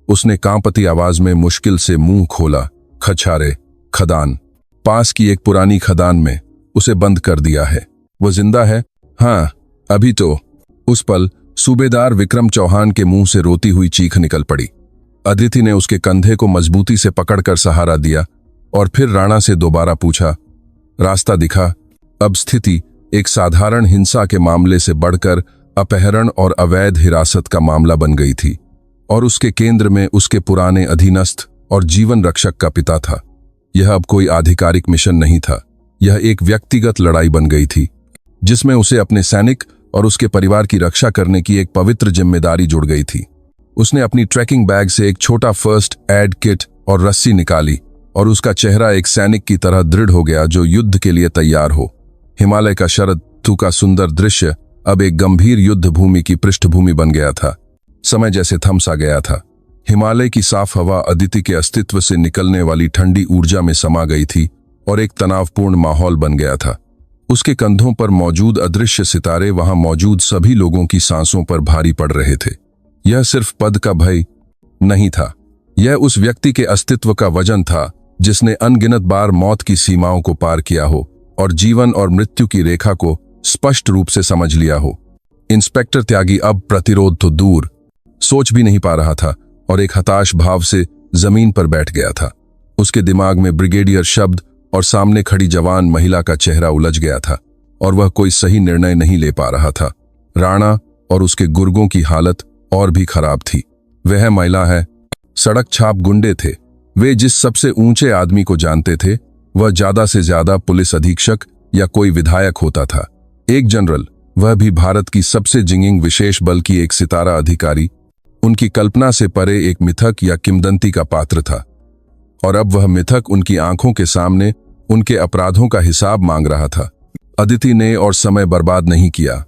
उसने कांपती आवाज में मुश्किल से मुंह खोला। खछारे, खदान। पास की एक पुरानी खदान में उसे बंद कर दिया है। वो जिंदा है? हाँ, अभी तो। उस पल सूबेदार विक्रम चौहान के मुंह से रोती हुई चीख निकल पड़ी। अदिति ने उसके कंधे को मजबूती से पकड़कर सहारा दिया और फिर राणा से दोबारा पूछा। रास्ता दिखा। अब स्थिति एक साधारण हिंसा के मामले से बढ़कर अपहरण और अवैध हिरासत का मामला बन गई थी, और उसके केंद्र में उसके पुराने अधीनस्थ और जीवन रक्षक का पिता था। यह अब कोई आधिकारिक मिशन नहीं था, यह एक व्यक्तिगत लड़ाई बन गई थी, जिसमें उसे अपने सैनिक और उसके परिवार की रक्षा करने की एक पवित्र जिम्मेदारी जुड़ गई थी। उसने अपनी ट्रैकिंग बैग से एक छोटा फर्स्ट एड किट और रस्सी निकाली, और उसका चेहरा एक सैनिक की तरह दृढ़ हो गया जो युद्ध के लिए तैयार हो। हिमालय का शरद ऋतु का सुंदर दृश्य अब एक गंभीर युद्ध भूमि की पृष्ठभूमि बन गया था। समय जैसे थम सा गया था। हिमालय की साफ हवा अदिति के अस्तित्व से निकलने वाली ठंडी ऊर्जा में समा गई थी और एक तनावपूर्ण माहौल बन गया था। उसके कंधों पर मौजूद अदृश्य सितारे वहां मौजूद सभी लोगों की सांसों पर भारी पड़ रहे थे। यह सिर्फ पद का भय नहीं था, यह उस व्यक्ति के अस्तित्व का वजन था जिसने अनगिनत बार मौत की सीमाओं को पार किया हो और जीवन और मृत्यु की रेखा को स्पष्ट रूप से समझ लिया हो। इंस्पेक्टर त्यागी अब प्रतिरोध तो दूर, सोच भी नहीं पा रहा था और एक हताश भाव से जमीन पर बैठ गया था। उसके दिमाग में ब्रिगेडियर शब्द और सामने खड़ी जवान महिला का चेहरा उलझ गया था और वह कोई सही निर्णय नहीं ले पा रहा था। राणा और उसके गुर्गों की हालत और भी खराब थी। वह महिला है, सड़क छाप गुंडे थे। वे जिस सबसे ऊंचे आदमी को जानते थे वह ज्यादा से ज्यादा पुलिस अधीक्षक या कोई विधायक होता था। एक जनरल, वह भी भारत की सबसे जिंगिंग विशेष बल की एक सितारा अधिकारी, उनकी कल्पना से परे एक मिथक या किंवदंती का पात्र था। और अब वह मिथक उनकी आंखों के सामने उनके अपराधों का हिसाब मांग रहा था। अदिति ने और समय बर्बाद नहीं किया।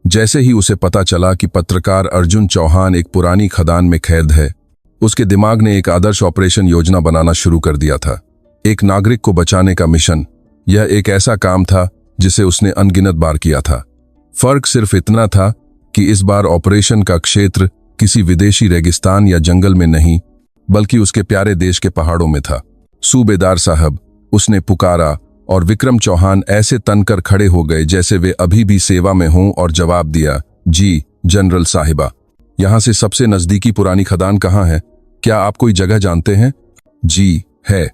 जैसे ही उसे पता चला कि पत्रकार अर्जुन चौहान एक पुरानी खदान में कैद है, उसके दिमाग ने एक आदर्श ऑपरेशन योजना बनाना शुरू कर दिया था। एक नागरिक को बचाने का मिशन। यह एक ऐसा काम था जिसे उसने अनगिनत बार किया था। फर्क सिर्फ इतना था कि इस बार ऑपरेशन का क्षेत्र किसी विदेशी रेगिस्तान या जंगल में नहीं, बल्कि उसके प्यारे देश के पहाड़ों में था। सूबेदार साहब, उसने पुकारा और विक्रम चौहान ऐसे तनकर खड़े हो गए जैसे वे अभी भी सेवा में हों और जवाब दिया, जी जनरल साहिबा। यहां से सबसे नजदीकी पुरानी खदान कहाँ है? क्या आप कोई जगह जानते हैं? जी है।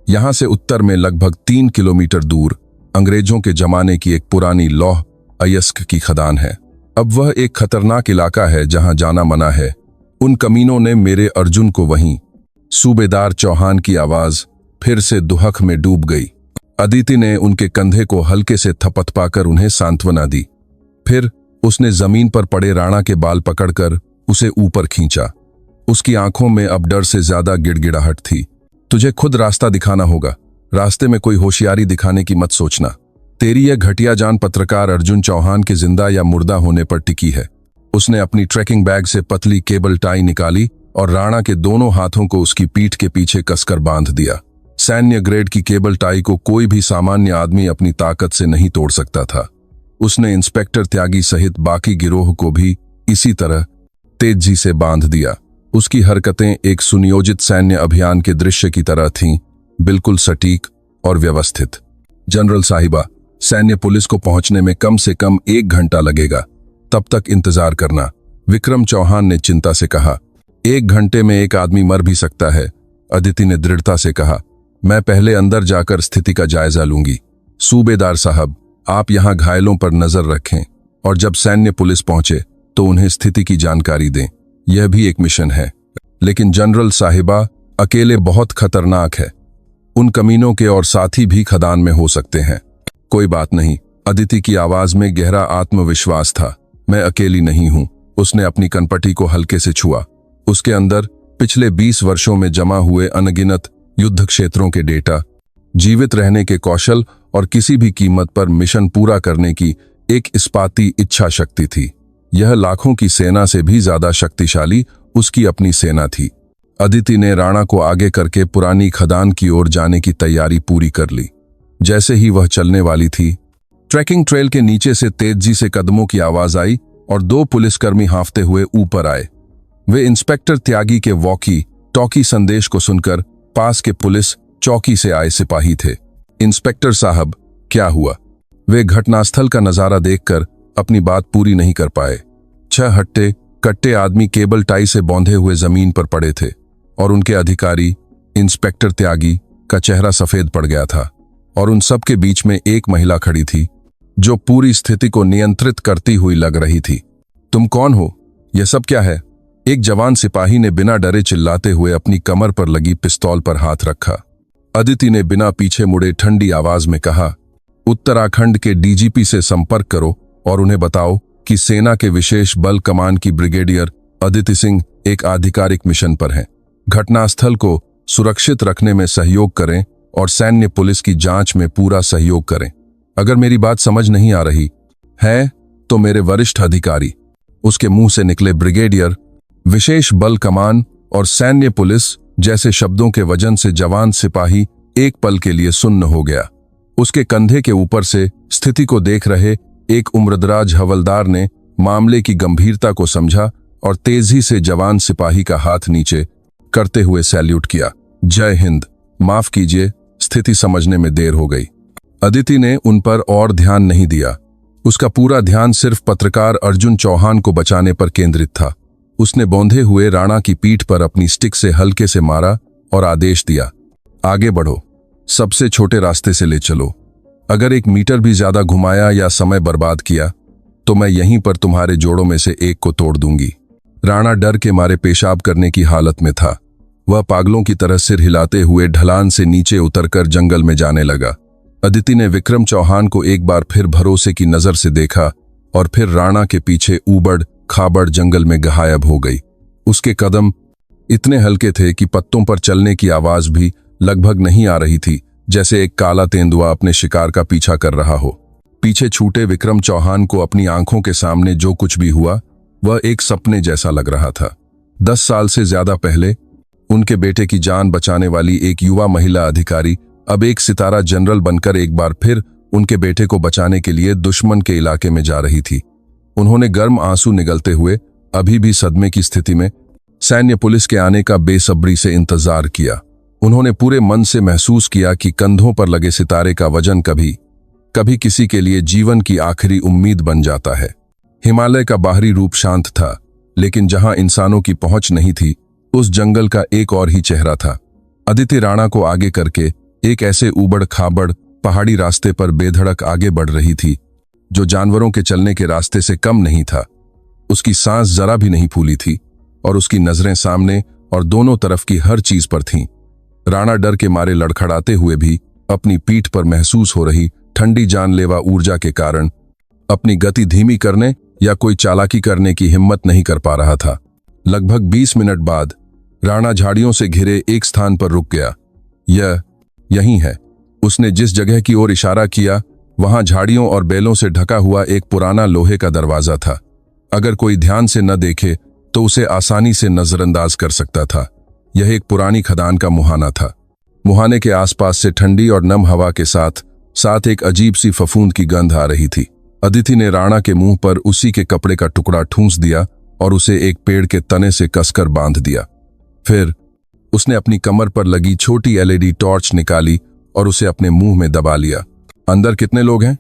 यहां से उत्तर में लगभग 3 किलोमीटर दूर अंग्रेजों के जमाने की एक पुरानी लौह अयस्क की खदान है। अब वह एक खतरनाक इलाका है जहां जाना मना है। उन कमीनों ने मेरे अर्जुन को वहीं। सूबेदार चौहान की आवाज फिर से दुहक में डूब गई। अदिति ने उनके कंधे को हल्के से थपथपाकर उन्हें सांत्वना दी। फिर उसने जमीन पर पड़े राणा के बाल पकड़कर उसे ऊपर खींचा। उसकी आंखों में अब डर से ज्यादा गिड़गिड़ाहट थी। तुझे खुद रास्ता दिखाना होगा। रास्ते में कोई होशियारी दिखाने की मत सोचना। तेरी यह घटिया जान पत्रकार अर्जुन चौहान के जिंदा या मुर्दा होने पर टिकी है। उसने अपनी ट्रैकिंग बैग से पतली केबल टाई निकाली और राणा के दोनों हाथों को उसकी पीठ के पीछे कसकर बांध दिया। सैन्य ग्रेड की केबल टाई को कोई भी सामान्य आदमी अपनी ताकत से नहीं तोड़ सकता था। उसने इंस्पेक्टर त्यागी सहित बाकी गिरोह को भी इसी तरह तेजी से बांध दिया। उसकी हरकतें एक सुनियोजित सैन्य अभियान के दृश्य की तरह थीं, बिल्कुल सटीक और व्यवस्थित। जनरल साहिबा, सैन्य पुलिस को पहुंचने में कम से कम 1 घंटा लगेगा, तब तक इंतजार करना, विक्रम चौहान ने चिंता से कहा। 1 घंटे में एक आदमी मर भी सकता है, अदिति ने दृढ़ता से कहा। मैं पहले अंदर जाकर स्थिति का जायजा लूंगी। सूबेदार साहब, आप यहां घायलों पर नजर रखें और जब सैन्य पुलिस पहुंचे तो उन्हें स्थिति की जानकारी दें। यह भी एक मिशन है, लेकिन जनरल साहिबा अकेले बहुत खतरनाक है। उन कमीनों के और साथी भी खदान में हो सकते हैं। कोई बात नहीं, अदिति की आवाज में गहरा आत्मविश्वास था। मैं अकेली नहीं हूं। उसने अपनी कनपटी को हल्के से छुआ। उसके अंदर पिछले 20 वर्षों में जमा हुए अनगिनत युद्ध क्षेत्रों के डेटा, जीवित रहने के कौशल और किसी भी कीमत पर मिशन पूरा करने की एक इस्पाती इच्छा शक्ति थी। यह लाखों की सेना से भी ज्यादा शक्तिशाली उसकी अपनी सेना थी। अदिति ने राणा को आगे करके पुरानी खदान की ओर जाने की तैयारी पूरी कर ली। जैसे ही वह चलने वाली थी, ट्रैकिंग ट्रेल के नीचे से तेजी से कदमों की आवाज आई और 2 पुलिसकर्मी हांफते हुए ऊपर आए। वे इंस्पेक्टर त्यागी के वॉकी टॉकी संदेश को सुनकर पास के पुलिस चौकी से आए सिपाही थे। इंस्पेक्टर साहब, क्या हुआ? वे घटनास्थल का नजारा देखकर अपनी बात पूरी नहीं कर पाए। 6 हट्टे कट्टे आदमी केबल टाई से बौंधे हुए जमीन पर पड़े थे और उनके अधिकारी इंस्पेक्टर त्यागी का चेहरा सफेद पड़ गया था और उन सब के बीच में एक महिला खड़ी थी जो पूरी स्थिति को नियंत्रित करती हुई लग रही थी। तुम कौन हो? यह सब क्या है? एक जवान सिपाही ने बिना डरे चिल्लाते हुए अपनी कमर पर लगी पिस्तौल पर हाथ रखा। अदिति ने बिना पीछे मुड़े ठंडी आवाज में कहा, उत्तराखंड के डीजीपी से संपर्क करो और उन्हें बताओ कि सेना के विशेष बल कमान की ब्रिगेडियर अदिति सिंह एक आधिकारिक मिशन पर हैं। घटनास्थल को सुरक्षित रखने में सहयोग करें और सैन्य पुलिस की जांच में पूरा सहयोग करें। अगर मेरी बात समझ नहीं आ रही है तो मेरे वरिष्ठ अधिकारी, उसके मुंह से निकले ब्रिगेडियर, विशेष बल कमान और सैन्य पुलिस जैसे शब्दों के वजन से जवान सिपाही एक पल के लिए सुन्न हो गया। उसके कंधे के ऊपर से स्थिति को देख रहे एक उम्रदराज हवलदार ने मामले की गंभीरता को समझा और तेजी से जवान सिपाही का हाथ नीचे करते हुए सैल्यूट किया। जय हिंद, माफ कीजिए, स्थिति समझने में देर हो गई। अदिति ने उन पर और ध्यान नहीं दिया। उसका पूरा ध्यान सिर्फ पत्रकार अर्जुन चौहान को बचाने पर केंद्रित था। उसने बौंधे हुए राणा की पीठ पर अपनी स्टिक से हल्के से मारा और आदेश दिया, आगे बढ़ो, सबसे छोटे रास्ते से ले चलो। अगर 1 मीटर भी ज्यादा घुमाया या समय बर्बाद किया तो मैं यहीं पर तुम्हारे जोड़ों में से एक को तोड़ दूंगी। राणा डर के मारे पेशाब करने की हालत में था। वह पागलों की तरह सिर हिलाते हुए ढलान से नीचे उतरकर जंगल में जाने लगा। अदिति ने विक्रम चौहान को एक बार फिर भरोसे की नजर से देखा और फिर राणा के पीछे ऊबड़ खाबड़ जंगल में गायब हो गई। उसके कदम इतने हल्के थे कि पत्तों पर चलने की आवाज भी लगभग नहीं आ रही थी, जैसे एक काला तेंदुआ अपने शिकार का पीछा कर रहा हो। पीछे छूटे विक्रम चौहान को अपनी आंखों के सामने जो कुछ भी हुआ वह एक सपने जैसा लग रहा था। 10 साल से ज्यादा पहले उनके बेटे की जान बचाने वाली एक युवा महिला अधिकारी अब एक सितारा जनरल बनकर एक बार फिर उनके बेटे को बचाने के लिए दुश्मन के इलाके में जा रही थी। उन्होंने गर्म आंसू निगलते हुए अभी भी सदमे की स्थिति में सैन्य पुलिस के आने का बेसब्री से इंतजार किया। उन्होंने पूरे मन से महसूस किया कि कंधों पर लगे सितारे का वजन कभी कभी किसी के लिए जीवन की आखिरी उम्मीद बन जाता है। हिमालय का बाहरी रूप शांत था, लेकिन जहां इंसानों की पहुंच नहीं थी उस जंगल का एक और ही चेहरा था। अदिति राणा को आगे करके एक ऐसे ऊबड़ खाबड़ पहाड़ी रास्ते पर बेधड़क आगे बढ़ रही थी जो जानवरों के चलने के रास्ते से कम नहीं था। उसकी सांस जरा भी नहीं फूली थी और उसकी नजरें सामने और दोनों तरफ की हर चीज पर थीं। राणा डर के मारे लड़खड़ाते हुए भी अपनी पीठ पर महसूस हो रही ठंडी जानलेवा ऊर्जा के कारण अपनी गति धीमी करने या कोई चालाकी करने की हिम्मत नहीं कर पा रहा था। लगभग 20 मिनट बाद राणा झाड़ियों से घिरे एक स्थान पर रुक गया। यही है। उसने जिस जगह की ओर इशारा किया वहां झाड़ियों और बेलों से ढका हुआ एक पुराना लोहे का दरवाजा था। अगर कोई ध्यान से न देखे तो उसे आसानी से नजरअंदाज कर सकता था। यह एक पुरानी खदान का मुहाना था। मुहाने के आसपास से ठंडी और नम हवा के साथ साथ एक अजीब सी फफूंद की गंध आ रही थी। अदिति ने राणा के मुंह पर उसी के कपड़े का टुकड़ा ठूंस दिया और उसे एक पेड़ के तने से कसकर बांध दिया। फिर उसने अपनी कमर पर लगी छोटी एलईडी टॉर्च निकाली और उसे अपने मुंह में दबा लिया। अंदर कितने लोग हैं?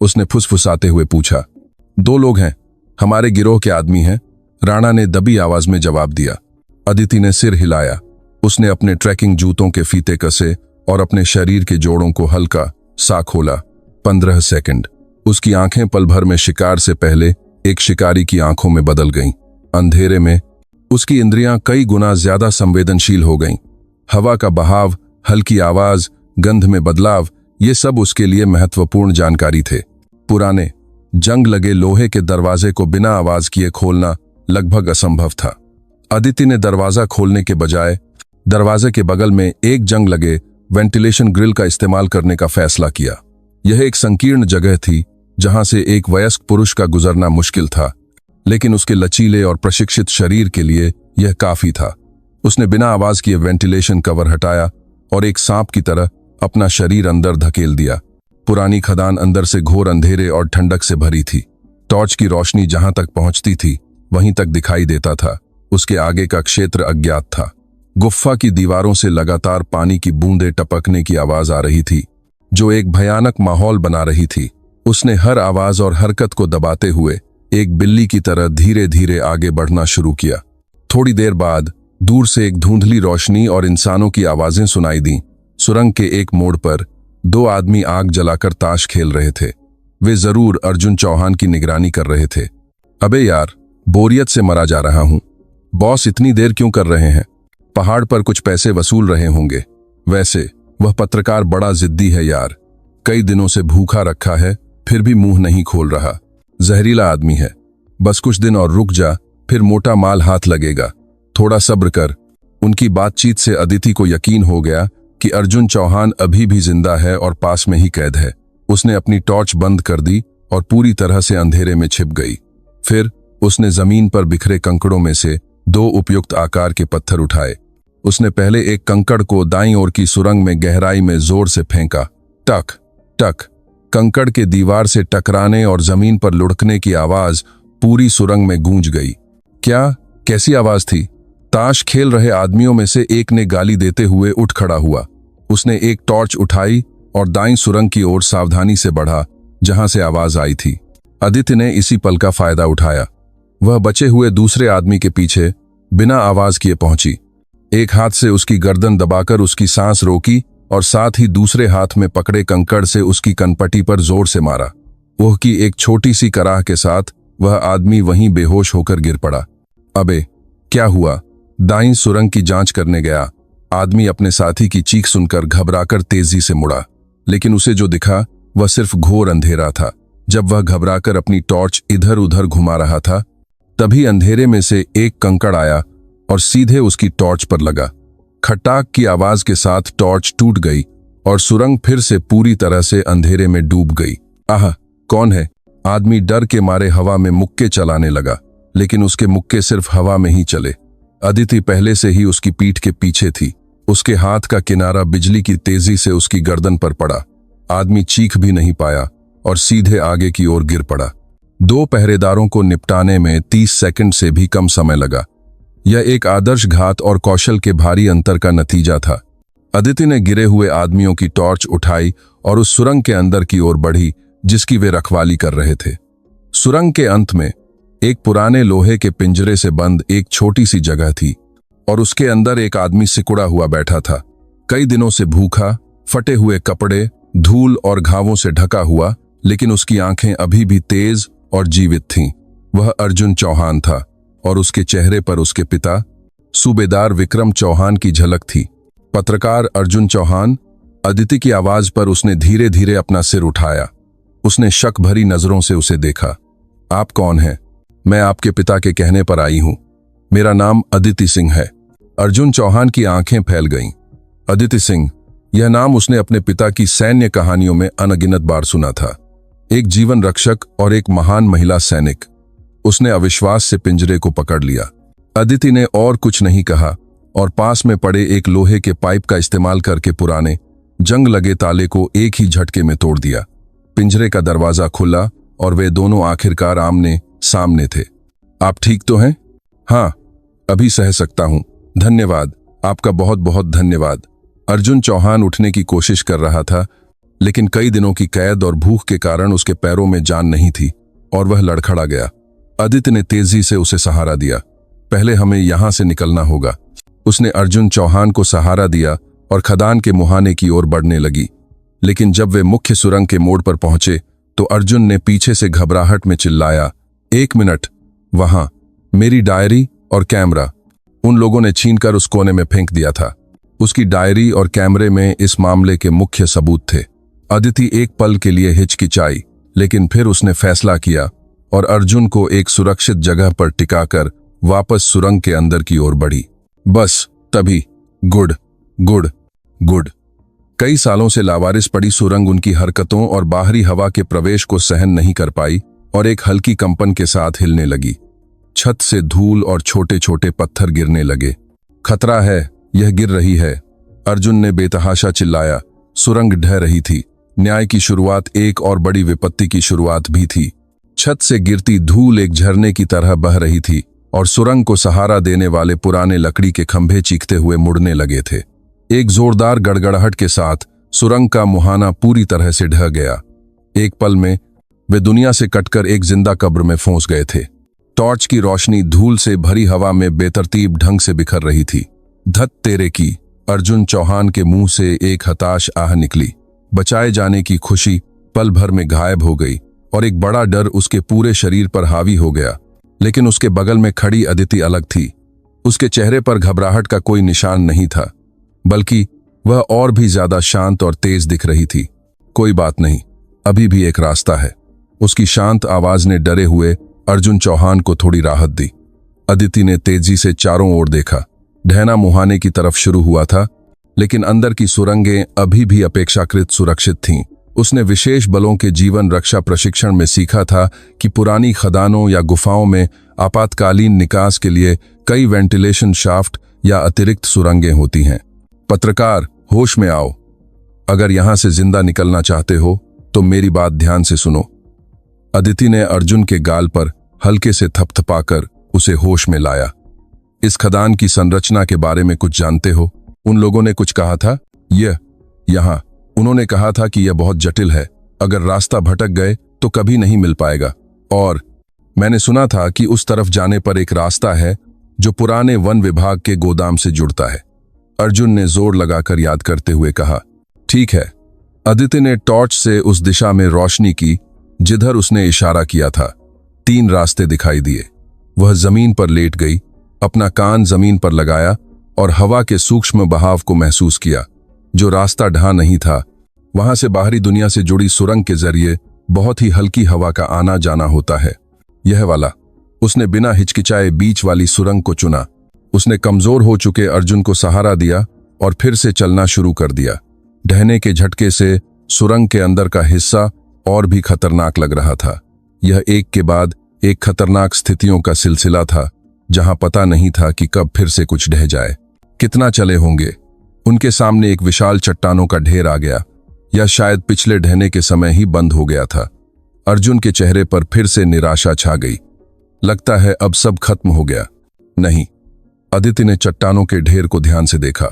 उसने फुसफुसाते हुए पूछा। 2 लोग हैं, हमारे गिरोह के आदमी हैं, राणा ने दबी आवाज में जवाब दिया। अदिति ने सिर हिलाया। उसने अपने ट्रैकिंग जूतों के फीते कसे और अपने शरीर के जोड़ों को हल्का सा खोला। 15 सेकंड। उसकी आंखें पल भर में शिकार से पहले एक शिकारी की आंखों में बदल गईं। अंधेरे में उसकी इंद्रियां कई गुना ज्यादा संवेदनशील हो गईं। हवा का बहाव, हल्की आवाज, गंध में बदलाव, ये सब उसके लिए महत्वपूर्ण जानकारी थे। पुराने जंग लगे लोहे के दरवाजे को बिना आवाज किए खोलना लगभग असंभव था। अदिति ने दरवाजा खोलने के बजाय दरवाजे के बगल में एक जंग लगे वेंटिलेशन ग्रिल का इस्तेमाल करने का फैसला किया। यह एक संकीर्ण जगह थी जहां से एक वयस्क पुरुष का गुजरना मुश्किल था, लेकिन उसके लचीले और प्रशिक्षित शरीर के लिए यह काफी था। उसने बिना आवाज किए वेंटिलेशन कवर हटाया और एक सांप की तरह अपना शरीर अंदर धकेल दिया। पुरानी खदान अंदर से घोर अंधेरे और ठंडक से भरी थी। टॉर्च की रोशनी जहां तक पहुंचती थी वहीं तक दिखाई देता था। उसके आगे का क्षेत्र अज्ञात था। गुफा की दीवारों से लगातार पानी की बूंदें टपकने की आवाज आ रही थी, जो एक भयानक माहौल बना रही थी। उसने हर आवाज और हरकत को दबाते हुए एक बिल्ली की तरह धीरे धीरे आगे बढ़ना शुरू किया। थोड़ी देर बाद दूर से एक धुंधली रोशनी और इंसानों की आवाजें सुनाई दीं। सुरंग के एक मोड़ पर 2 आदमी आग जलाकर ताश खेल रहे थे। वे जरूर अर्जुन चौहान की निगरानी कर रहे थे। अबे यार, बोरियत से मरा जा रहा हूं। बॉस इतनी देर क्यों कर रहे हैं? पहाड़ पर कुछ पैसे वसूल रहे होंगे। वैसे वह पत्रकार बड़ा जिद्दी है यार। कई दिनों से भूखा रखा है, फिर भी मुंह नहीं खोल रहा। जहरीला आदमी है। बस कुछ दिन और रुक जा, फिर मोटा माल हाथ लगेगा। थोड़ा सब्र कर। उनकी बातचीत से अदिति को यकीन हो गया कि अर्जुन चौहान अभी भी जिंदा है और पास में ही कैद है। उसने अपनी टॉर्च बंद कर दी और पूरी तरह से अंधेरे में छिप गई। फिर उसने जमीन पर बिखरे कंकड़ों में से 2 उपयुक्त आकार के पत्थर उठाए। उसने पहले एक कंकड़ को दाईं ओर की सुरंग में गहराई में जोर से फेंका। टक टक, कंकड़ के दीवार से टकराने और जमीन पर लुढ़कने की आवाज पूरी सुरंग में गूंज गई। क्या कैसी आवाज थी? ताश खेल रहे आदमियों में से एक ने गाली देते हुए उठ खड़ा हुआ। उसने एक टॉर्च उठाई और दाईं सुरंग की ओर सावधानी से बढ़ा जहां से आवाज आई थी। अदिति ने इसी पल का फायदा उठाया। वह बचे हुए दूसरे आदमी के पीछे बिना आवाज किए पहुंची। एक हाथ से उसकी गर्दन दबाकर उसकी सांस रोकी और साथ ही दूसरे हाथ में पकड़े कंकड़ से उसकी कनपटी पर जोर से मारा। वह की एक छोटी सी कराह के साथ वह आदमी वहीं बेहोश होकर गिर पड़ा। अबे क्या हुआ? दाईं सुरंग की जांच करने गया आदमी अपने साथी की चीख सुनकर घबराकर तेजी से मुड़ा, लेकिन उसे जो दिखा वह सिर्फ घोर अंधेरा था। जब वह घबराकर अपनी टॉर्च इधर उधर घुमा रहा था, तभी अंधेरे में से एक कंकड़ आया और सीधे उसकी टॉर्च पर लगा। खटाक की आवाज के साथ टॉर्च टूट गई और सुरंग फिर से पूरी तरह से अंधेरे में डूब गई। आह, कौन है? आदमी डर के मारे हवा में मुक्के चलाने लगा, लेकिन उसके मुक्के सिर्फ हवा में ही चले। अदिति पहले से ही उसकी पीठ के पीछे थी। उसके हाथ का किनारा बिजली की तेजी से उसकी गर्दन पर पड़ा। आदमी चीख भी नहीं पाया और सीधे आगे की ओर गिर पड़ा। 2 पहरेदारों को निपटाने में 30 सेकंड से भी कम समय लगा। यह एक आदर्श घात और कौशल के भारी अंतर का नतीजा था। अदिति ने गिरे हुए आदमियों की टॉर्च उठाई और उस सुरंग के अंदर की ओर बढ़ी जिसकी वे रखवाली कर रहे थे। सुरंग के अंत में एक पुराने लोहे के पिंजरे से बंद एक छोटी सी जगह थी और उसके अंदर एक आदमी सिकुड़ा हुआ बैठा था। कई दिनों से भूखा, फटे हुए कपड़े, धूल और घावों से ढका हुआ, लेकिन उसकी आंखें अभी भी तेज और जीवित थीं। वह अर्जुन चौहान था और उसके चेहरे पर उसके पिता सूबेदार विक्रम चौहान की झलक थी। पत्रकार अर्जुन चौहान। अदिति की आवाज पर उसने धीरे धीरे अपना सिर उठाया। उसने शक भरी नजरों से उसे देखा। आप कौन हैं? मैं आपके पिता के कहने पर आई हूं। मेरा नाम अदिति सिंह है। अर्जुन चौहान की आंखें फैल गईं। अदिति सिंह, यह नाम उसने अपने पिता की सैन्य कहानियों में अनगिनत बार सुना था। एक जीवन रक्षक और एक महान महिला सैनिक। उसने अविश्वास से पिंजरे को पकड़ लिया। अदिति ने और कुछ नहीं कहा और पास में पड़े एक लोहे के पाइप का इस्तेमाल करके पुराने जंग लगे ताले को एक ही झटके में तोड़ दिया। पिंजरे का दरवाजा खुला और वे दोनों आखिरकार आमने सामने थे। आप ठीक तो हैं? हाँ, अभी सह सकता हूं। धन्यवाद, आपका बहुत बहुत धन्यवाद। अर्जुन चौहान उठने की कोशिश कर रहा था, लेकिन कई दिनों की कैद और भूख के कारण उसके पैरों में जान नहीं थी और वह लड़खड़ा गया। अदिति ने तेजी से उसे सहारा दिया। पहले हमें यहां से निकलना होगा। उसने अर्जुन चौहान को सहारा दिया और खदान के मुहाने की ओर बढ़ने लगी। लेकिन जब वे मुख्य सुरंग के मोड़ पर पहुंचे तो अर्जुन ने पीछे से घबराहट में चिल्लाया, 1 मिनट, वहां मेरी डायरी और कैमरा। उन लोगों ने छीनकर उस कोने में फेंक दिया था। उसकी डायरी और कैमरे में इस मामले के मुख्य सबूत थे। अदिति एक पल के लिए हिचकिचाई, लेकिन फिर उसने फैसला किया और अर्जुन को एक सुरक्षित जगह पर टिकाकर वापस सुरंग के अंदर की ओर बढ़ी। बस तभी गुड गुड गुड। कई सालों से लावारिस पड़ी सुरंग उनकी हरकतों और बाहरी हवा के प्रवेश को सहन नहीं कर पाई और एक हल्की कंपन के साथ हिलने लगी। छत से धूल और छोटे छोटे पत्थर गिरने लगे। खतरा है, यह गिर रही है, अर्जुन ने बेतहाशा चिल्लाया। सुरंग ढह रही थी। न्याय की शुरुआत एक और बड़ी विपत्ति की शुरुआत भी थी। छत से गिरती धूल एक झरने की तरह बह रही थी और सुरंग को सहारा देने वाले पुराने लकड़ी के खंभे चीखते हुए मुड़ने लगे थे। एक जोरदार गड़गड़ाहट के साथ सुरंग का मुहाना पूरी तरह से ढह गया। एक पल में वे दुनिया से कटकर एक जिंदा कब्र में फंस गए थे। टॉर्च की रोशनी धूल से भरी हवा में बेतरतीब ढंग से बिखर रही थी। धत तेरे की, अर्जुन चौहान के मुंह से एक हताश आह निकली। बचाए जाने की खुशी पल भर में गायब हो गई और एक बड़ा डर उसके पूरे शरीर पर हावी हो गया। लेकिन उसके बगल में खड़ी अदिति अलग थी। उसके चेहरे पर घबराहट का कोई निशान नहीं था, बल्कि वह और भी ज्यादा शांत और तेज दिख रही थी। कोई बात नहीं, अभी भी एक रास्ता है। उसकी शांत आवाज ने डरे हुए अर्जुन चौहान को थोड़ी राहत दी। अदिति ने तेजी से चारों ओर देखा। ढहना मुहाने की तरफ शुरू हुआ था, लेकिन अंदर की सुरंगें अभी भी अपेक्षाकृत सुरक्षित थीं। उसने विशेष बलों के जीवन रक्षा प्रशिक्षण में सीखा था कि पुरानी खदानों या गुफाओं में आपातकालीन निकास के लिए कई वेंटिलेशन शाफ्ट या अतिरिक्त सुरंगें होती हैं। पत्रकार, होश में आओ। अगर यहां से जिंदा निकलना चाहते हो तो मेरी बात ध्यान से सुनो। अदिति ने अर्जुन के गाल पर हल्के से थपथपाकर उसे होश में लाया। इस खदान की संरचना के बारे में कुछ जानते हो? उन लोगों ने कुछ कहा था। यहां उन्होंने कहा था कि यह बहुत जटिल है, अगर रास्ता भटक गए तो कभी नहीं मिल पाएगा। और मैंने सुना था कि उस तरफ जाने पर एक रास्ता है जो पुराने वन विभाग के गोदाम से जुड़ता है। अर्जुन ने जोर लगाकर याद करते हुए कहा। ठीक है। अदिति ने टॉर्च से उस दिशा में रोशनी की जिधर उसने इशारा किया था। 3 रास्ते दिखाई दिए। वह जमीन पर लेट गई, अपना कान जमीन पर लगाया और हवा के सूक्ष्म बहाव को महसूस किया। जो रास्ता ढहा नहीं था, वहां से बाहरी दुनिया से जुड़ी सुरंग के जरिए बहुत ही हल्की हवा का आना जाना होता है। यह वाला। उसने बिना हिचकिचाए बीच वाली सुरंग को चुना। उसने कमजोर हो चुके अर्जुन को सहारा दिया और फिर से चलना शुरू कर दिया। ढहने के झटके से सुरंग के अंदर का हिस्सा और भी खतरनाक लग रहा था। यह एक के बाद एक खतरनाक स्थितियों का सिलसिला था, जहां पता नहीं था कि कब फिर से कुछ ढह जाए। कितना चले होंगे? उनके सामने एक विशाल चट्टानों का ढेर आ गया, या शायद पिछले ढहने के समय ही बंद हो गया था। अर्जुन के चेहरे पर फिर से निराशा छा गई। लगता है अब सब खत्म हो गया। नहीं। अदिति ने चट्टानों के ढेर को ध्यान से देखा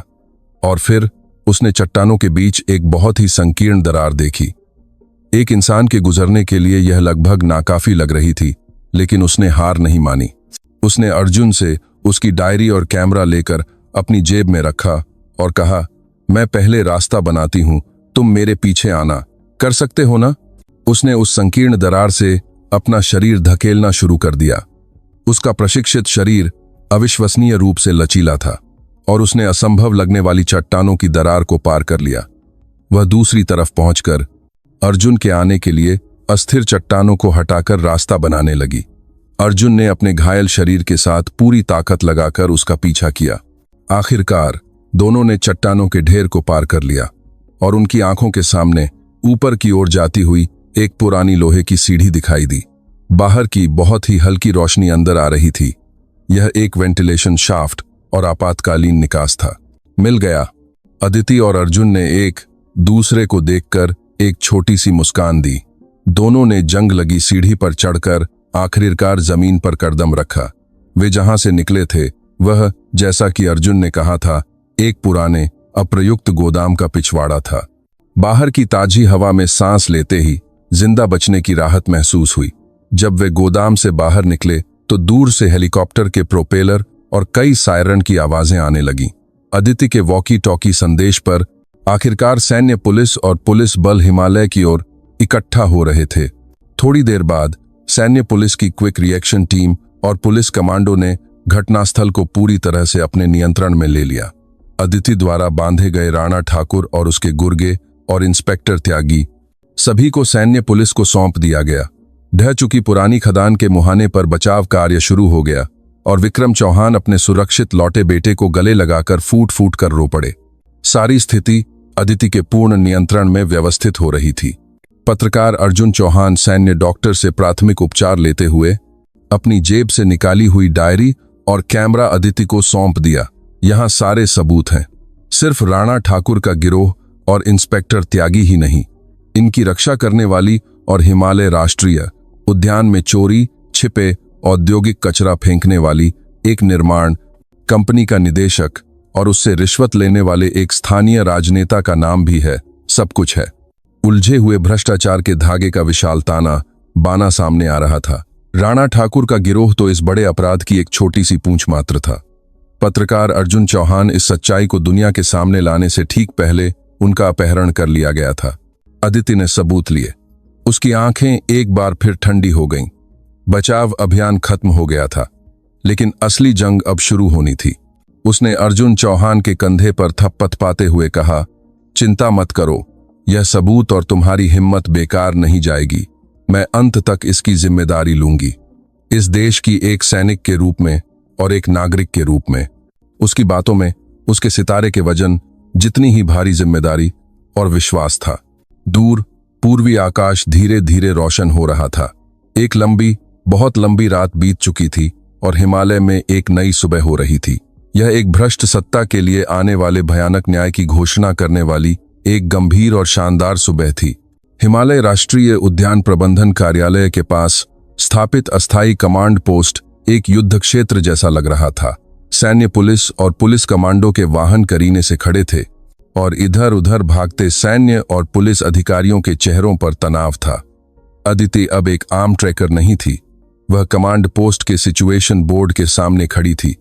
और फिर उसने चट्टानों के बीच एक बहुत ही संकीर्ण दरार देखी। एक इंसान के गुजरने के लिए यह लगभग नाकाफी लग रही थी, लेकिन उसने हार नहीं मानी। उसने अर्जुन से उसकी डायरी और कैमरा लेकर अपनी जेब में रखा और कहा, मैं पहले रास्ता बनाती हूं, तुम मेरे पीछे आना। कर सकते हो ना? उसने उस संकीर्ण दरार से अपना शरीर धकेलना शुरू कर दिया। उसका प्रशिक्षित शरीर अविश्वसनीय रूप से लचीला था और उसने असंभव लगने वाली चट्टानों की दरार को पार कर लिया। वह दूसरी तरफ पहुंचकर अर्जुन के आने के लिए अस्थिर चट्टानों को हटाकर रास्ता बनाने लगी। अर्जुन ने अपने घायल शरीर के साथ पूरी ताकत लगाकर उसका पीछा किया। आखिरकार दोनों ने चट्टानों के ढेर को पार कर लिया और उनकी आंखों के सामने ऊपर की ओर जाती हुई एक पुरानी लोहे की सीढ़ी दिखाई दी। बाहर की बहुत ही हल्की रोशनी अंदर आ रही थी। यह एक वेंटिलेशन शाफ्ट और आपातकालीन निकास था। मिल गया। अदिति और अर्जुन ने एक दूसरे को देखकर एक छोटी सी मुस्कान दी। दोनों ने जंग लगी सीढ़ी पर चढ़कर आखिरकार जमीन पर कदम रखा। वे जहां से निकले थे वह, जैसा कि अर्जुन ने कहा था, एक पुराने अप्रयुक्त गोदाम का पिछवाड़ा था। बाहर की ताजी हवा में सांस लेते ही जिंदा बचने की राहत महसूस हुई। जब वे गोदाम से बाहर निकले तो दूर से हेलीकॉप्टर के प्रोपेलर और कई सायरन की आवाजें आने लगीं। अदिति के वॉकी टॉकी संदेश पर आखिरकार सैन्य पुलिस और पुलिस बल हिमालय की ओर इकट्ठा हो रहे थे। थोड़ी देर बाद सैन्य पुलिस की क्विक रिएक्शन टीम और पुलिस कमांडो ने घटनास्थल को पूरी तरह से अपने नियंत्रण में ले लिया। अदिति द्वारा बांधे गए राणा ठाकुर और उसके गुर्गे और इंस्पेक्टर त्यागी सभी को सैन्य पुलिस को सौंप दिया गया। ढह चुकी पुरानी खदान के मुहाने पर बचाव कार्य शुरू हो गया और विक्रम चौहान अपने सुरक्षित लौटे बेटे को गले लगाकर फूट फूट कर रो पड़े। सारी स्थिति अदिति के पूर्ण नियंत्रण में व्यवस्थित हो रही थी। पत्रकार अर्जुन चौहान सैन्य डॉक्टर से प्राथमिक उपचार लेते हुए अपनी जेब से निकाली हुई डायरी और कैमरा अदिति को सौंप दिया। यहाँ सारे सबूत हैं। सिर्फ राणा ठाकुर का गिरोह और इंस्पेक्टर त्यागी ही नहीं, इनकी रक्षा करने वाली और हिमालय राष्ट्रीय उद्यान में चोरी छिपे औद्योगिक कचरा फेंकने वाली एक निर्माण कंपनी का निदेशक और उससे रिश्वत लेने वाले एक स्थानीय राजनेता का नाम भी है। सब कुछ है। उलझे हुए भ्रष्टाचार के धागे का विशाल ताना बाना सामने आ रहा था। राणा ठाकुर का गिरोह तो इस बड़े अपराध की एक छोटी सी पूंछ मात्र था। पत्रकार अर्जुन चौहान इस सच्चाई को दुनिया के सामने लाने से ठीक पहले उनका अपहरण कर लिया गया था। अदिति ने सबूत लिए। उसकी आंखें एक बार फिर ठंडी हो गईं। बचाव अभियान खत्म हो गया था, लेकिन असली जंग अब शुरू होनी थी। उसने अर्जुन चौहान के कंधे पर थप्पड़ पाते हुए कहा, चिंता मत करो, यह सबूत और तुम्हारी हिम्मत बेकार नहीं जाएगी। मैं अंत तक इसकी जिम्मेदारी लूंगी, इस देश की एक सैनिक के रूप में और एक नागरिक के रूप में। उसकी बातों में उसके सितारे के वजन जितनी ही भारी जिम्मेदारी और विश्वास था। दूर पूर्वी आकाश धीरे धीरे रोशन हो रहा था। एक लंबी, बहुत लंबी रात बीत चुकी थी और हिमालय में एक नई सुबह हो रही थी। यह एक भ्रष्ट सत्ता के लिए आने वाले भयानक न्याय की घोषणा करने वाली एक गंभीर और शानदार सुबह थी। हिमालय राष्ट्रीय उद्यान प्रबंधन कार्यालय के पास स्थापित अस्थायी कमांड पोस्ट एक युद्ध क्षेत्र जैसा लग रहा था। सैन्य पुलिस और पुलिस कमांडो के वाहन करीने से खड़े थे और इधर उधर भागते सैन्य और पुलिस अधिकारियों के चेहरों पर तनाव था। अदिति अब एक आम ट्रैकर नहीं थी। वह कमांड पोस्ट के सिचुएशन बोर्ड के सामने खड़ी थी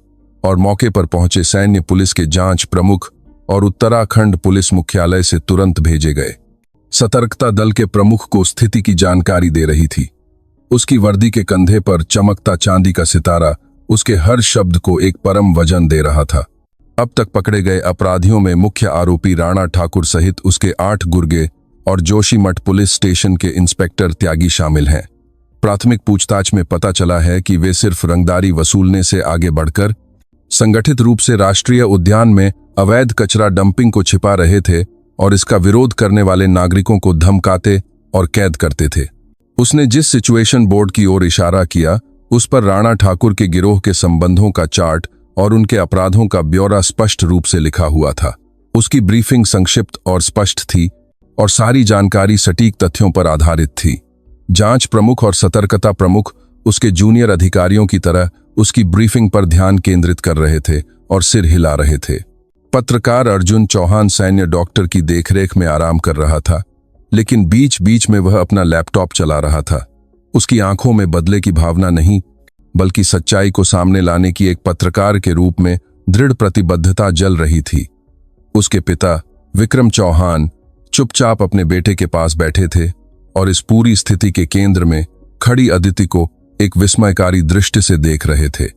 और मौके पर पहुंचे सैन्य पुलिस के जांच प्रमुख और उत्तराखंड पुलिस मुख्यालय से तुरंत भेजे गए सतर्कता दल के प्रमुख को स्थिति की जानकारी दे रही थी। उसकी वर्दी के कंधे पर चमकता चांदी का सितारा उसके हर शब्द को एक परम वजन दे रहा था। अब तक पकड़े गए अपराधियों में मुख्य आरोपी राणा ठाकुर सहित उसके 8 गुर्गे और जोशीमठ पुलिस स्टेशन के इंस्पेक्टर त्यागी शामिल हैं। प्राथमिक पूछताछ में पता चला है कि वे सिर्फ रंगदारी वसूलने से आगे बढ़कर संगठित रूप से राष्ट्रीय उद्यान में अवैध कचरा डंपिंग को छिपा रहे थे और इसका विरोध करने वाले नागरिकों को धमकाते और कैद करते थे। उसने जिस सिचुएशन बोर्ड की ओर इशारा किया, उस पर राणा ठाकुर के गिरोह के संबंधों का चार्ट और उनके अपराधों का ब्यौरा स्पष्ट रूप से लिखा हुआ था। उसकी ब्रीफिंग संक्षिप्त और स्पष्ट थी और सारी जानकारी सटीक तथ्यों पर आधारित थी। जांच प्रमुख और सतर्कता प्रमुख उसके जूनियर अधिकारियों की तरह उसकी ब्रीफिंग पर ध्यान केंद्रित कर रहे थे और सिर हिला रहे थे। पत्रकार अर्जुन चौहान सैन्य डॉक्टर की देखरेख में आराम कर रहा था, लेकिन बीच बीच में वह अपना लैपटॉप चला रहा था। उसकी आंखों में बदले की भावना नहीं, बल्कि सच्चाई को सामने लाने की एक पत्रकार के रूप में दृढ़ प्रतिबद्धता जल रही थी। उसके पिता विक्रम चौहान चुपचाप अपने बेटे के पास बैठे थे और इस पूरी स्थिति के केंद्र में खड़ी अदिति को एक विस्मयकारी दृष्टि से देख रहे थे।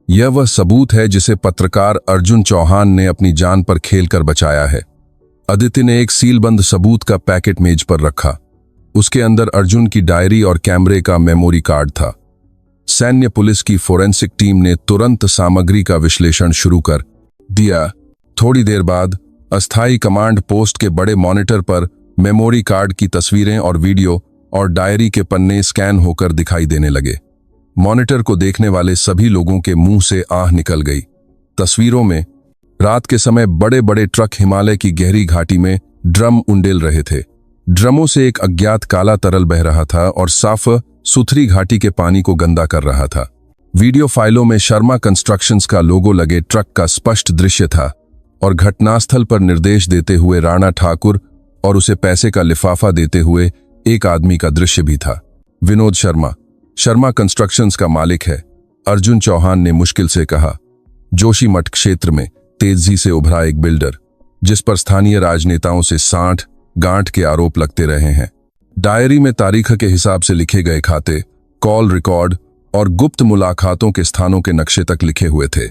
यह वह सबूत है जिसे पत्रकार अर्जुन चौहान ने अपनी जान पर खेलकर बचाया है। अदिति ने एक सीलबंद सबूत का पैकेट मेज पर रखा। उसके अंदर अर्जुन की डायरी और कैमरे का मेमोरी कार्ड था। सैन्य पुलिस की फोरेंसिक टीम ने तुरंत सामग्री का विश्लेषण शुरू कर दिया। थोड़ी देर बाद अस्थायी कमांड पोस्ट के बड़े मॉनिटर पर मेमोरी कार्ड की तस्वीरें और वीडियो और डायरी के पन्ने स्कैन होकर दिखाई देने लगे। मॉनिटर को देखने वाले सभी लोगों के मुंह से आह निकल गई। तस्वीरों में रात के समय बड़े बड़े ट्रक हिमालय की गहरी घाटी में ड्रम उंडेल रहे थे। ड्रमों से एक अज्ञात काला तरल बह रहा था और साफ सुथरी घाटी के पानी को गंदा कर रहा था। वीडियो फाइलों में शर्मा कंस्ट्रक्शंस का लोगो लगे ट्रक का स्पष्ट दृश्य था और घटनास्थल पर निर्देश देते हुए राणा ठाकुर और उसे पैसे का लिफाफा देते हुए एक आदमी का दृश्य भी था। विनोद शर्मा, शर्मा कंस्ट्रक्शंस का मालिक है। अर्जुन चौहान ने मुश्किल से कहा। जोशीमठ क्षेत्र में तेजी से उभरा एक बिल्डर, जिस पर स्थानीय राजनेताओं से साठ गांठ के आरोप लगते रहे हैं। डायरी में तारीख के हिसाब से लिखे गए खाते, कॉल रिकॉर्ड और गुप्त मुलाकातों के स्थानों के नक्शे तक लिखे हुए थे,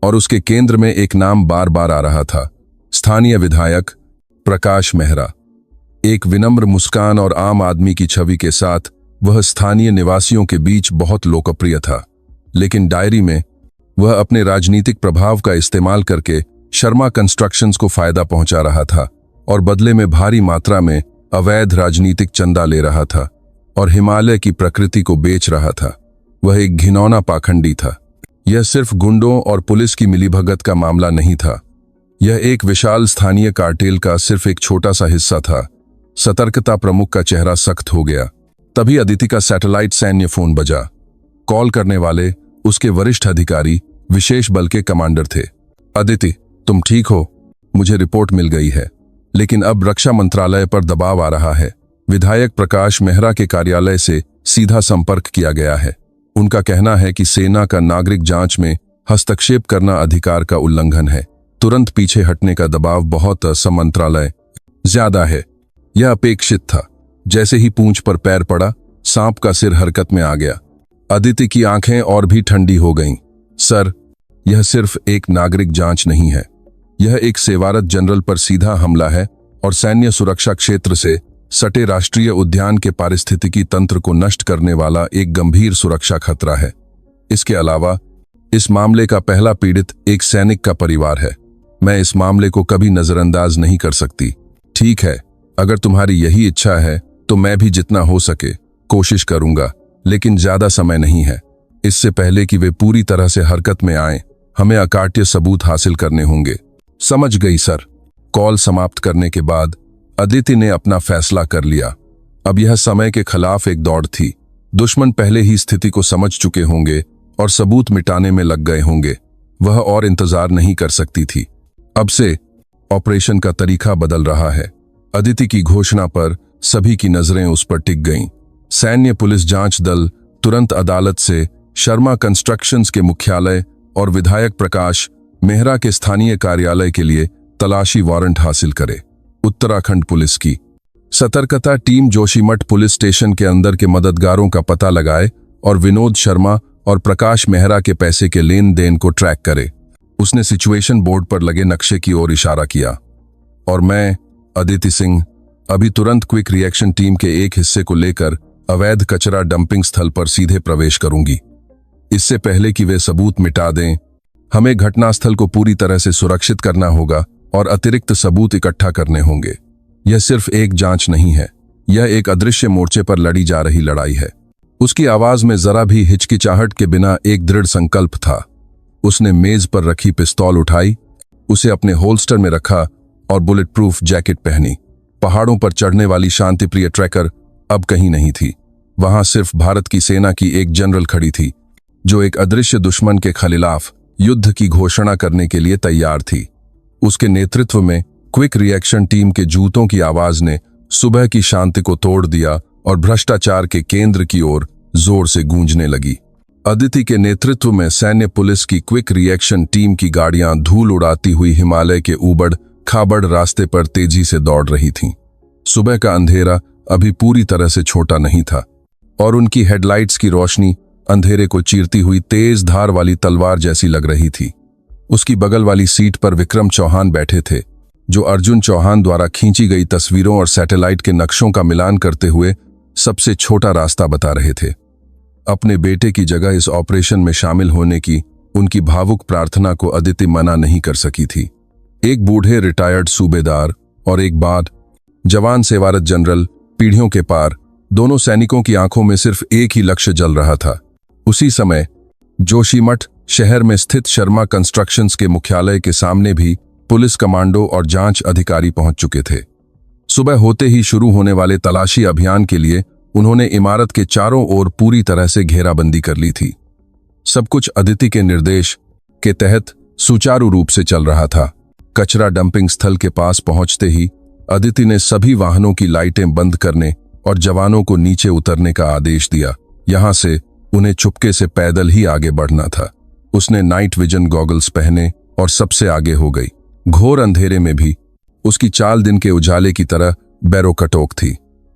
और उसके केंद्र में एक नाम बार बार आ रहा था, स्थानीय विधायक प्रकाश मेहरा। एक विनम्र मुस्कान और आम आदमी की छवि के साथ वह स्थानीय निवासियों के बीच बहुत लोकप्रिय था, लेकिन डायरी में वह अपने राजनीतिक प्रभाव का इस्तेमाल करके शर्मा कंस्ट्रक्शंस को फायदा पहुंचा रहा था और बदले में भारी मात्रा में अवैध राजनीतिक चंदा ले रहा था और हिमालय की प्रकृति को बेच रहा था। वह एक घिनौना पाखंडी था। यह सिर्फ गुंडों और पुलिस की मिलीभगत का मामला नहीं था, यह एक विशाल स्थानीय कार्टेल का सिर्फ एक छोटा सा हिस्सा था। सतर्कता प्रमुख का चेहरा सख्त हो गया। तभी अदिति का सैटेलाइट सैन्य फोन बजा। कॉल करने वाले उसके वरिष्ठ अधिकारी विशेष बल के कमांडर थे। अदिति, तुम ठीक हो? मुझे रिपोर्ट मिल गई है, लेकिन अब रक्षा मंत्रालय पर दबाव आ रहा है। विधायक प्रकाश मेहरा के कार्यालय से सीधा संपर्क किया गया है। उनका कहना है कि सेना का नागरिक जांच में हस्तक्षेप करना अधिकार का उल्लंघन है। तुरंत पीछे हटने का दबाव बहुत मंत्रालय ज्यादा है। यह अपेक्षित था। जैसे ही पूंछ पर पैर पड़ा, सांप का सिर हरकत में आ गया। अदिति की आंखें और भी ठंडी हो गईं। सर, यह सिर्फ एक नागरिक जांच नहीं है, यह एक सेवारत जनरल पर सीधा हमला है और सैन्य सुरक्षा क्षेत्र से सटे राष्ट्रीय उद्यान के पारिस्थितिकी तंत्र को नष्ट करने वाला एक गंभीर सुरक्षा खतरा है। इसके अलावा इस मामले का पहला पीड़ित एक सैनिक का परिवार है। मैं इस मामले को कभी नजरअंदाज नहीं कर सकती। ठीक है, अगर तुम्हारी यही इच्छा है तो मैं भी जितना हो सके कोशिश करूंगा, लेकिन ज्यादा समय नहीं है। इससे पहले कि वे पूरी तरह से हरकत में आएं, हमें अकाट्य सबूत हासिल करने होंगे। समझ गई सर। कॉल समाप्त करने के बाद अदिति ने अपना फैसला कर लिया। अब यह समय के खिलाफ एक दौड़ थी। दुश्मन पहले ही स्थिति को समझ चुके होंगे और सबूत मिटाने में लग गए होंगे। वह और इंतजार नहीं कर सकती थी। अब से ऑपरेशन का तरीका बदल रहा है। अदिति की घोषणा पर सभी की नजरें उस पर टिक गईं। सैन्य पुलिस जांच दल तुरंत अदालत से शर्मा कंस्ट्रक्शंस के मुख्यालय और विधायक प्रकाश मेहरा के स्थानीय कार्यालय के लिए तलाशी वारंट हासिल करे। उत्तराखंड पुलिस की सतर्कता टीम जोशीमठ पुलिस स्टेशन के अंदर के मददगारों का पता लगाए और विनोद शर्मा और प्रकाश मेहरा के पैसे के लेन देन को ट्रैक करे। उसने सिचुएशन बोर्ड पर लगे नक्शे की ओर इशारा किया। और मैं, अदिति सिंह, अभी तुरंत क्विक रिएक्शन टीम के एक हिस्से को लेकर अवैध कचरा डंपिंग स्थल पर सीधे प्रवेश करूंगी। इससे पहले कि वे सबूत मिटा दें, हमें घटनास्थल को पूरी तरह से सुरक्षित करना होगा और अतिरिक्त सबूत इकट्ठा करने होंगे। यह सिर्फ एक जांच नहीं है, यह एक अदृश्य मोर्चे पर लड़ी जा रही लड़ाई है। उसकी आवाज में जरा भी हिचकिचाहट के बिना एक दृढ़ संकल्प था। उसने मेज पर रखी पिस्तौल उठाई, उसे अपने होल्स्टर में रखा और बुलेट प्रूफ जैकेट पहनी। पहाड़ों पर चढ़ने वाली शांतिप्रिय ट्रैकर अब कहीं नहीं थी। वहां सिर्फ भारत की सेना की एक जनरल खड़ी थी, जो एक अदृश्य दुश्मन के खिलाफ युद्ध की घोषणा करने के लिए तैयार थी। उसके नेतृत्व में क्विक रिएक्शन टीम के जूतों की आवाज ने सुबह की शांति को तोड़ दिया और भ्रष्टाचार के केंद्र की ओर जोर से गूंजने लगी। अदिति के नेतृत्व में सैन्य पुलिस की क्विक रिएक्शन टीम की गाड़ियां धूल उड़ाती हुई हिमालय के ऊबड़ खाबड़ रास्ते पर तेजी से दौड़ रही थीं। सुबह का अंधेरा अभी पूरी तरह से छोटा नहीं था और उनकी हेडलाइट्स की रोशनी अंधेरे को चीरती हुई तेज धार वाली तलवार जैसी लग रही थी। उसकी बगल वाली सीट पर विक्रम चौहान बैठे थे, जो अर्जुन चौहान द्वारा खींची गई तस्वीरों और सैटेलाइट के नक्शों का मिलान करते हुए सबसे छोटा रास्ता बता रहे थे। अपने बेटे की जगह इस ऑपरेशन में शामिल होने की उनकी भावुक प्रार्थना को अदिति मना नहीं कर सकी थी। एक बूढ़े रिटायर्ड सूबेदार और एक बाद जवान सेवारत जनरल, पीढ़ियों के पार, दोनों सैनिकों की आंखों में सिर्फ एक ही लक्ष्य जल रहा था। उसी समय जोशीमठ शहर में स्थित शर्मा कंस्ट्रक्शंस के मुख्यालय के सामने भी पुलिस कमांडो और जांच अधिकारी पहुंच चुके थे। सुबह होते ही शुरू होने वाले तलाशी अभियान के लिए उन्होंने इमारत के चारों ओर पूरी तरह से घेराबंदी कर ली थी। सब कुछ अदिति के निर्देश के तहत सुचारू रूप से चल रहा था। कचरा डंपिंग स्थल के पास पहुंचते ही अदिति ने सभी वाहनों की लाइटें बंद करने और जवानों को नीचे उतरने का आदेश दिया। यहां से उन्हें चुपके से पैदल ही आगे बढ़ना था। उसने नाइट विजन गॉगल्स पहने और सबसे आगे हो गई। घोर अंधेरे में भी उसकी चाल दिन के उजाले की तरह बैरोकटोक थी।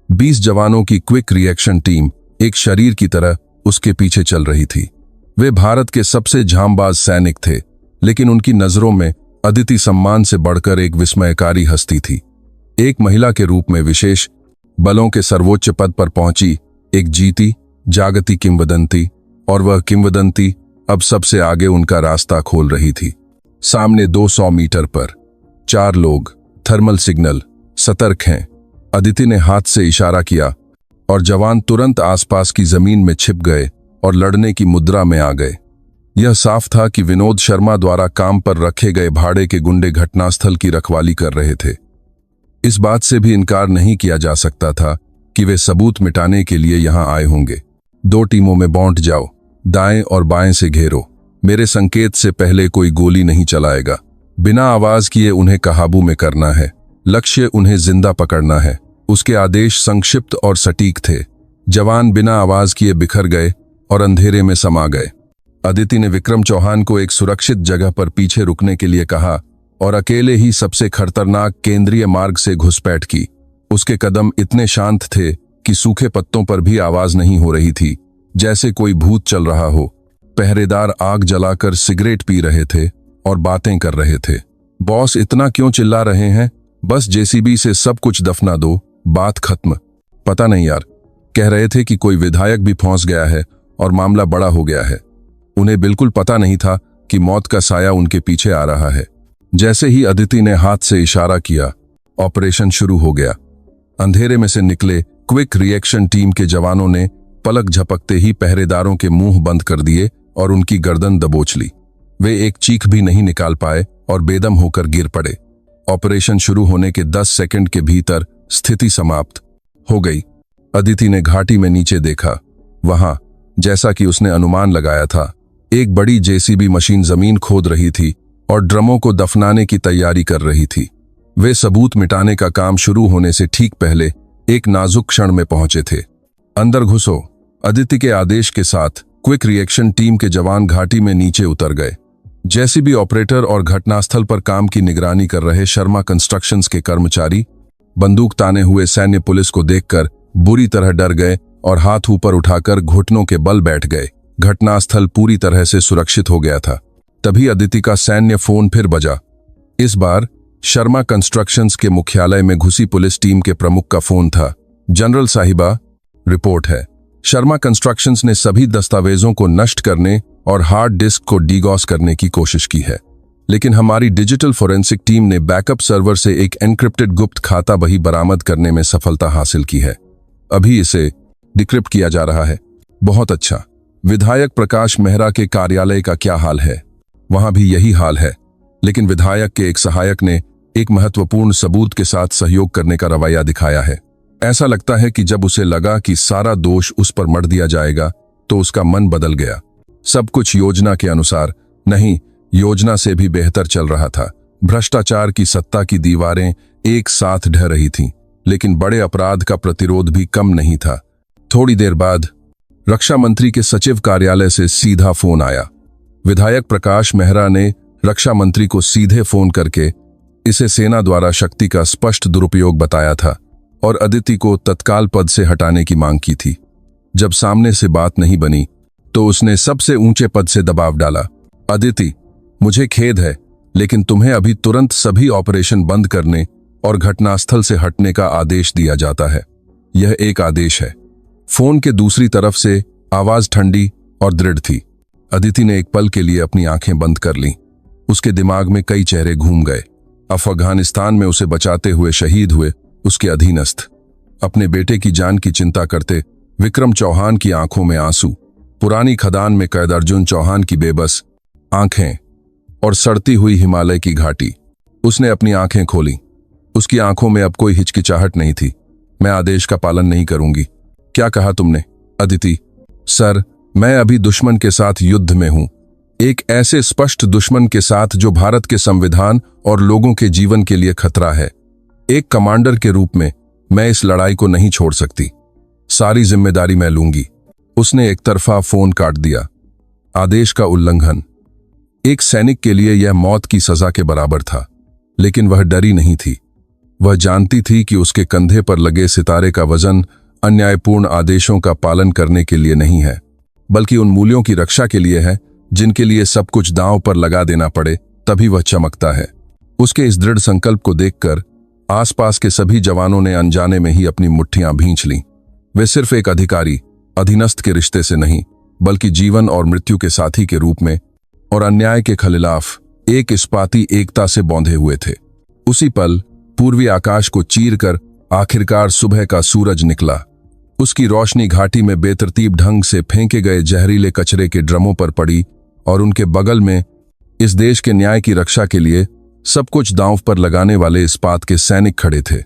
20 जवानों की क्विक रिएक्शन टीम एक शरीर की तरह उसके पीछे चल रही थी। वे भारत के सबसे झांबाज सैनिक थे, लेकिन उनकी नजरों में अदिति सम्मान से बढ़कर एक विस्मयकारी हस्ती थी। एक महिला के रूप में विशेष बलों के सर्वोच्च पद पर पहुंची एक जीती जागती किंवदंती, और वह किंवदंती अब सबसे आगे उनका रास्ता खोल रही थी। सामने 200 मीटर पर 4 लोग, थर्मल सिग्नल, सतर्क हैं। अदिति ने हाथ से इशारा किया और जवान तुरंत आसपास की जमीन में छिप गए और लड़ने की मुद्रा में आ गए। यह साफ था कि विनोद शर्मा द्वारा काम पर रखे गए भाड़े के गुंडे घटनास्थल की रखवाली कर रहे थे। इस बात से भी इनकार नहीं किया जा सकता था कि वे सबूत मिटाने के लिए यहां आए होंगे। 2 टीमों में बांट जाओ, दाएं और बाएं से घेरो। मेरे संकेत से पहले कोई गोली नहीं चलाएगा। बिना आवाज किए उन्हें काबू में करना है। लक्ष्य उन्हें जिंदा पकड़ना है। उसके आदेश संक्षिप्त और सटीक थे। जवान बिना आवाज किए बिखर गए और अंधेरे में समा गए। अदिति ने विक्रम चौहान को एक सुरक्षित जगह पर पीछे रुकने के लिए कहा और अकेले ही सबसे खतरनाक केंद्रीय मार्ग से घुसपैठ की। उसके कदम इतने शांत थे कि सूखे पत्तों पर भी आवाज नहीं हो रही थी, जैसे कोई भूत चल रहा हो। पहरेदार आग जलाकर सिगरेट पी रहे थे और बातें कर रहे थे। बॉस इतना क्यों चिल्ला रहे हैं? बस जेसीबी से सब कुछ दफना दो, बात खत्म। पता नहीं यार, कह रहे थे कि कोई विधायक भी फंस गया है और मामला बड़ा हो गया है। उन्हें बिल्कुल पता नहीं था कि मौत का साया उनके पीछे आ रहा है। जैसे ही अदिति ने हाथ से इशारा किया, ऑपरेशन शुरू हो गया। अंधेरे में से निकले क्विक रिएक्शन टीम के जवानों ने पलक झपकते ही पहरेदारों के मुंह बंद कर दिए और उनकी गर्दन दबोच ली। वे एक चीख भी नहीं निकाल पाए और बेदम होकर गिर पड़े। ऑपरेशन शुरू होने के 10 सेकंड के भीतर स्थिति समाप्त हो गई। अदिति ने घाटी में नीचे देखा। वहां, जैसा कि उसने अनुमान लगाया था, एक बड़ी जेसीबी मशीन जमीन खोद रही थी और ड्रमों को दफनाने की तैयारी कर रही थी। वे सबूत मिटाने का काम शुरू होने से ठीक पहले एक नाजुक क्षण में पहुंचे थे। अंदर घुसो। अदिति के आदेश के साथ क्विक रिएक्शन टीम के जवान घाटी में नीचे उतर गए। जेसीबी ऑपरेटर और घटनास्थल पर काम की निगरानी कर रहे शर्मा कंस्ट्रक्शंस के कर्मचारी बंदूक ताने हुए सैन्य पुलिस को देखकर बुरी तरह डर गए और हाथ ऊपर उठाकर घुटनों के बल बैठ गए। घटनास्थल पूरी तरह से सुरक्षित हो गया था। तभी अदिति का सैन्य फोन फिर बजा। इस बार शर्मा कंस्ट्रक्शंस के मुख्यालय में घुसी पुलिस टीम के प्रमुख का फोन था। जनरल साहिबा, रिपोर्ट है। शर्मा कंस्ट्रक्शंस ने सभी दस्तावेजों को नष्ट करने और हार्ड डिस्क को डीगॉस करने की कोशिश की है, लेकिन हमारी डिजिटल फोरेंसिक टीम ने बैकअप सर्वर से एक एन्क्रिप्टेड गुप्त खाता बही बरामद करने में सफलता हासिल की है। अभी इसे डिक्रिप्ट किया जा रहा है। बहुत अच्छा। विधायक प्रकाश मेहरा के कार्यालय का क्या हाल है? वहां भी यही हाल है, लेकिन विधायक के एक सहायक ने एक महत्वपूर्ण सबूत के साथ सहयोग करने का रवैया दिखाया है। ऐसा लगता है कि जब उसे लगा कि सारा दोष उस पर मढ़ दिया जाएगा, तो उसका मन बदल गया। सब कुछ योजना के अनुसार नहीं, योजना से भी बेहतर चल रहा था। भ्रष्टाचार की सत्ता की दीवारें एक साथ ढह रही थीं, लेकिन बड़े अपराध का प्रतिरोध भी कम नहीं था। थोड़ी देर बाद रक्षा मंत्री के सचिव कार्यालय से सीधा फोन आया। विधायक प्रकाश मेहरा ने रक्षा मंत्री को सीधे फोन करके इसे सेना द्वारा शक्ति का स्पष्ट दुरुपयोग बताया था और अदिति को तत्काल पद से हटाने की मांग की थी। जब सामने से बात नहीं बनी, तो उसने सबसे ऊंचे पद से दबाव डाला। अदिति, मुझे खेद है, लेकिन तुम्हें अभी तुरंत सभी ऑपरेशन बंद करने और घटनास्थल से हटने का आदेश दिया जाता है। यह एक आदेश है। फोन के दूसरी तरफ से आवाज ठंडी और दृढ़ थी। अदिति ने एक पल के लिए अपनी आंखें बंद कर लीं। उसके दिमाग में कई चेहरे घूम गए। अफगानिस्तान में उसे बचाते हुए शहीद हुए उसके अधीनस्थ, अपने बेटे की जान की चिंता करते विक्रम चौहान की आंखों में आंसू, पुरानी खदान में कैद अर्जुन चौहान की बेबस आंखें और सड़ती हुई हिमालय की घाटी। उसने अपनी आंखें खोली। उसकी आंखों में अब कोई हिचकिचाहट नहीं थी। मैं आदेश का पालन नहीं करूंगी। क्या कहा तुमने? अदिति, सर, मैं अभी दुश्मन के साथ युद्ध में हूं, एक ऐसे स्पष्ट दुश्मन के साथ जो भारत के संविधान और लोगों के जीवन के लिए खतरा है। एक कमांडर के रूप में मैं इस लड़ाई को नहीं छोड़ सकती। सारी जिम्मेदारी मैं लूंगी। उसने एक तरफा फोन काट दिया। आदेश का उल्लंघन। एक सैनिक के लिए यह मौत की सजा के बराबर था, लेकिन वह डरी नहीं थी। वह जानती थी कि उसके कंधे पर लगे सितारे का वजन अन्यायपूर्ण आदेशों का पालन करने के लिए नहीं है, बल्कि उन मूल्यों की रक्षा के लिए है जिनके लिए सब कुछ दांव पर लगा देना पड़े तभी वह चमकता है। उसके इस दृढ़ संकल्प को देखकर आसपास के सभी जवानों ने अनजाने में ही अपनी मुट्ठियां भींच लीं। वे सिर्फ एक अधिकारी अधीनस्थ के रिश्ते से नहीं, बल्कि जीवन और मृत्यु के साथी के रूप में और अन्याय के खिलाफ एक इस्पाती एकता से बौंधे हुए थे। उसी पल पूर्वी आकाश को चीरकर आखिरकार सुबह का सूरज निकला। उसकी रोशनी घाटी में बेतरतीब ढंग से फेंके गए जहरीले कचरे के ड्रमों पर पड़ी और उनके बगल में इस देश के न्याय की रक्षा के लिए सब कुछ दांव पर लगाने वाले इस्पात के सैनिक खड़े थे।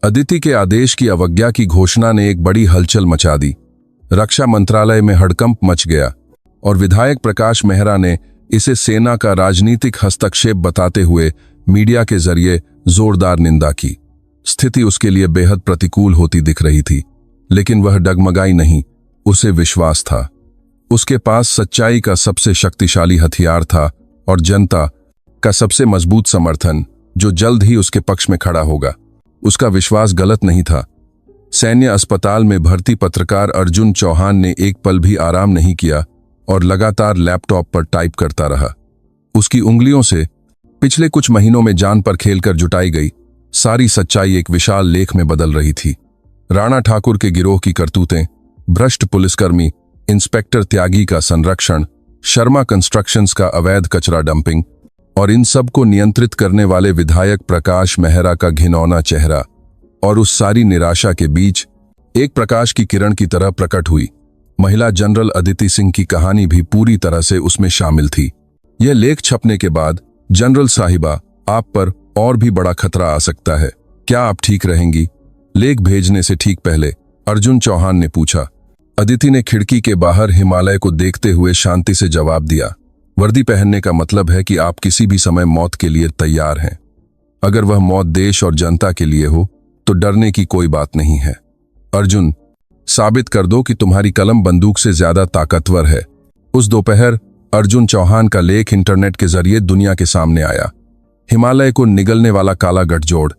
अदिति के आदेश की अवज्ञा की घोषणा ने एक बड़ी हलचल मचा दी। रक्षा मंत्रालय में हड़कंप मच गया और विधायक प्रकाश मेहरा ने इसे सेना का राजनीतिक हस्तक्षेप बताते हुए मीडिया के जरिए जोरदार निंदा की। स्थिति उसके लिए बेहद प्रतिकूल होती दिख रही थी, लेकिन वह डगमगाई नहीं। उसे विश्वास था। उसके पास सच्चाई का सबसे शक्तिशाली हथियार था और जनता का सबसे मजबूत समर्थन, जो जल्द ही उसके पक्ष में खड़ा होगा। उसका विश्वास गलत नहीं था। सैन्य अस्पताल में भर्ती पत्रकार अर्जुन चौहान ने एक पल भी आराम नहीं किया और लगातार लैपटॉप पर टाइप करता रहा। उसकी उंगलियों से पिछले कुछ महीनों में जान पर खेलकर जुटाई गई सारी सच्चाई एक विशाल लेख में बदल रही थी। राणा ठाकुर के गिरोह की करतूतें, भ्रष्ट पुलिसकर्मी इंस्पेक्टर त्यागी का संरक्षण, शर्मा कंस्ट्रक्शंस का अवैध कचरा डंपिंग और इन सब को नियंत्रित करने वाले विधायक प्रकाश मेहरा का घिनौना चेहरा। और उस सारी निराशा के बीच एक प्रकाश की किरण की तरह प्रकट हुई। महिला जनरल अदिति सिंह की कहानी भी पूरी तरह से उसमें शामिल थी। यह लेख छपने के बाद, जनरल साहिबा, आप पर और भी बड़ा खतरा आ सकता है। क्या आप ठीक रहेंगी? लेख भेजने से ठीक पहले अर्जुन चौहान ने पूछा। अदिति ने खिड़की के बाहर हिमालय को देखते हुए शांति से जवाब दिया, वर्दी पहनने का मतलब है कि आप किसी भी समय मौत के लिए तैयार हैं। अगर वह मौत देश और जनता के लिए हो तो डरने की कोई बात नहीं है। अर्जुन, साबित कर दो कि तुम्हारी कलम बंदूक से ज्यादा ताकतवर है। उस दोपहर अर्जुन चौहान का लेख इंटरनेट के जरिए दुनिया के सामने आया। हिमालय को निगलने वाला काला गठजोड़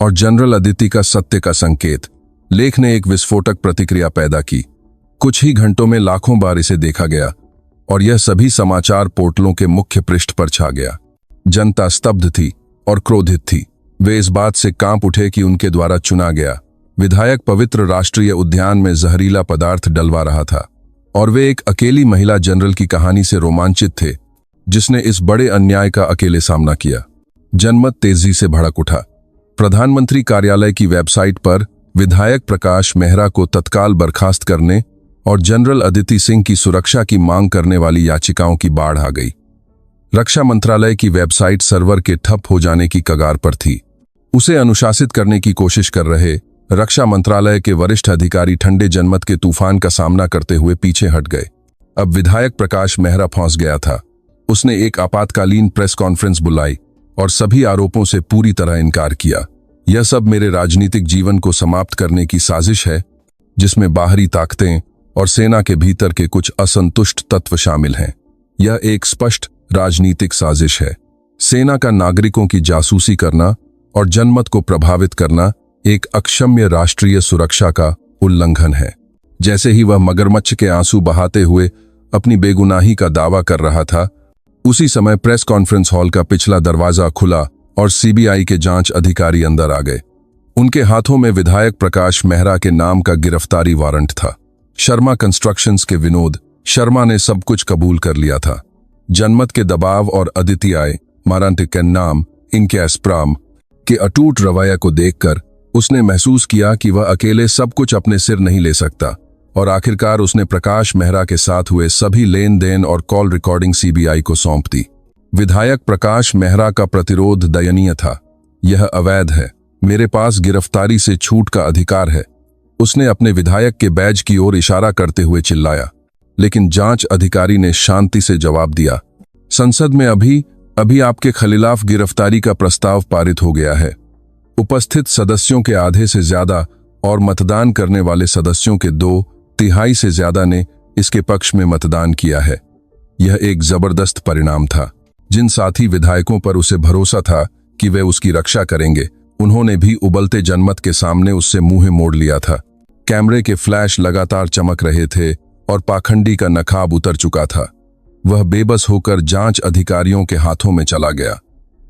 और जनरल अदिति का सत्य का संकेत। लेख ने एक विस्फोटक प्रतिक्रिया पैदा की। कुछ ही घंटों में लाखों बार इसे देखा गया और यह सभी समाचार पोर्टलों के मुख्य पृष्ठ पर छा गया। जनता स्तब्ध थी और क्रोधित थी। वे इस बात से कांप उठे कि उनके द्वारा चुना गया विधायक पवित्र राष्ट्रीय उद्यान में जहरीला पदार्थ डलवा रहा था, और वे एक अकेली महिला जनरल की कहानी से रोमांचित थे जिसने इस बड़े अन्याय का अकेले सामना किया। जनमत तेजी से भड़क उठा। प्रधानमंत्री कार्यालय की वेबसाइट पर विधायक प्रकाश मेहरा को तत्काल बर्खास्त करने और जनरल अदिति सिंह की सुरक्षा की मांग करने वाली याचिकाओं की बाढ़ आ गई। रक्षा मंत्रालय की वेबसाइट सर्वर के ठप हो जाने की कगार पर थी। उसे अनुशासित करने की कोशिश कर रहे रक्षा मंत्रालय के वरिष्ठ अधिकारी ठंडे जनमत के तूफान का सामना करते हुए पीछे हट गए। अब विधायक प्रकाश मेहरा फंस गया था। उसने एक आपातकालीन प्रेस कॉन्फ्रेंस बुलाई और सभी आरोपों से पूरी तरह इनकार किया। यह सब मेरे राजनीतिक जीवन को समाप्त करने की साजिश है, जिसमें बाहरी ताकतें और सेना के भीतर के कुछ असंतुष्ट तत्व शामिल हैं। यह एक स्पष्ट राजनीतिक साजिश है। सेना का नागरिकों की जासूसी करना और जनमत को प्रभावित करना एक अक्षम्य राष्ट्रीय सुरक्षा का उल्लंघन है। जैसे ही वह मगरमच्छ के आंसू बहाते हुए अपनी बेगुनाही का दावा कर रहा था, उसी समय प्रेस कॉन्फ्रेंस हॉल का पिछला दरवाजा खुला और सीबीआई के जांच अधिकारी अंदर आ गए। उनके हाथों में विधायक प्रकाश मेहरा के नाम का गिरफ्तारी वारंट था। शर्मा कंस्ट्रक्शंस के विनोद शर्मा ने सब कुछ कबूल कर लिया था। जनमत के दबाव और अदिति आय मारांटिक के नाम इनके एस्प्राम के अटूट रवैया को देखकर उसने महसूस किया कि वह अकेले सब कुछ अपने सिर नहीं ले सकता, और आखिरकार उसने प्रकाश मेहरा के साथ हुए सभी लेन देन और कॉल रिकॉर्डिंग सीबीआई को सौंप दी। विधायक प्रकाश मेहरा का प्रतिरोध दयनीय था। यह अवैध है। मेरे पास गिरफ्तारी से छूट का अधिकार है, उसने अपने विधायक के बैज की ओर इशारा करते हुए चिल्लाया। लेकिन जांच अधिकारी ने शांति से जवाब दिया, संसद में अभी आपके खिलाफ गिरफ्तारी का प्रस्ताव पारित हो गया है। उपस्थित सदस्यों के आधे से ज्यादा और मतदान करने वाले सदस्यों के 2/3 से ज्यादा ने इसके पक्ष में मतदान किया है। यह एक जबरदस्त परिणाम था। जिन साथी विधायकों पर उसे भरोसा था कि वे उसकी रक्षा करेंगे, उन्होंने भी उबलते जनमत के सामने उससे मुंह मोड़ लिया था। कैमरे के फ्लैश लगातार चमक रहे थे और पाखंडी का नकाब उतर चुका था। वह बेबस होकर जांच अधिकारियों के हाथों में चला गया।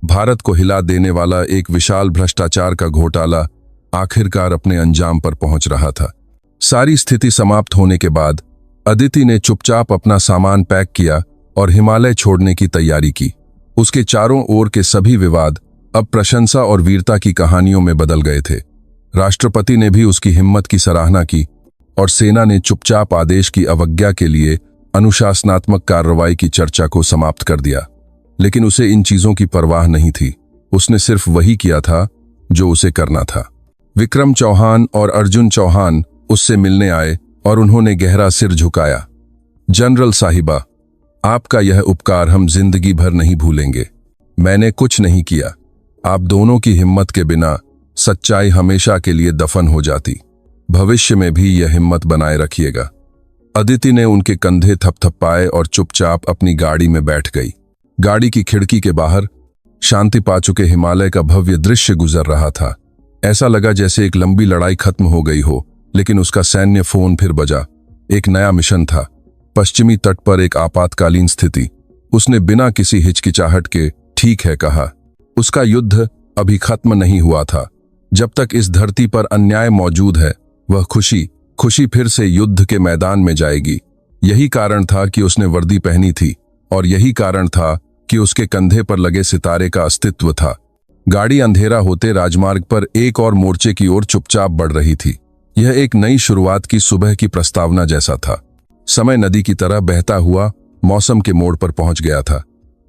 भारत को हिला देने वाला एक विशाल भ्रष्टाचार का घोटाला आखिरकार अपने अंजाम पर पहुंच रहा था। सारी स्थिति समाप्त होने के बाद अदिति ने चुपचाप अपना सामान पैक किया और हिमालय छोड़ने की तैयारी की। उसके चारों ओर के सभी विवाद अब प्रशंसा और वीरता की कहानियों में बदल गए थे। राष्ट्रपति ने भी उसकी हिम्मत की सराहना की और सेना ने चुपचाप आदेश की अवज्ञा के लिए अनुशासनात्मक कार्रवाई की चर्चा को समाप्त कर दिया। लेकिन उसे इन चीजों की परवाह नहीं थी। उसने सिर्फ वही किया था जो उसे करना था। विक्रम चौहान और अर्जुन चौहान उससे मिलने आए और उन्होंने गहरा सिर झुकाया। जनरल साहिबा, आपका यह उपकार हम जिंदगी भर नहीं भूलेंगे। मैंने कुछ नहीं किया। आप दोनों की हिम्मत के बिना सच्चाई हमेशा के लिए दफन हो जाती। भविष्य में भी यह हिम्मत बनाए रखिएगा। अदिति ने उनके कंधे थपथपाए और चुपचाप अपनी गाड़ी में बैठ गई। गाड़ी की खिड़की के बाहर शांति पा चुके हिमालय का भव्य दृश्य गुजर रहा था। ऐसा लगा जैसे एक लंबी लड़ाई खत्म हो गई हो, लेकिन उसका सैन्य फोन फिर बजा। एक नया मिशन था, पश्चिमी तट पर एक आपातकालीन स्थिति। उसने बिना किसी हिचकिचाहट के ठीक है कहा। उसका युद्ध अभी खत्म नहीं हुआ था। जब तक इस धरती पर अन्याय मौजूद है, वह खुशी फिर से युद्ध के मैदान में जाएगी। यही कारण था कि उसने वर्दी पहनी थी और यही कारण था कि उसके कंधे पर लगे सितारे का अस्तित्व था। गाड़ी अंधेरा होते राजमार्ग पर एक और मोर्चे की ओर चुपचाप बढ़ रही थी। यह एक नई शुरुआत की सुबह की प्रस्तावना जैसा था। समय नदी की तरह बहता हुआ मौसम के मोड़ पर पहुंच गया था।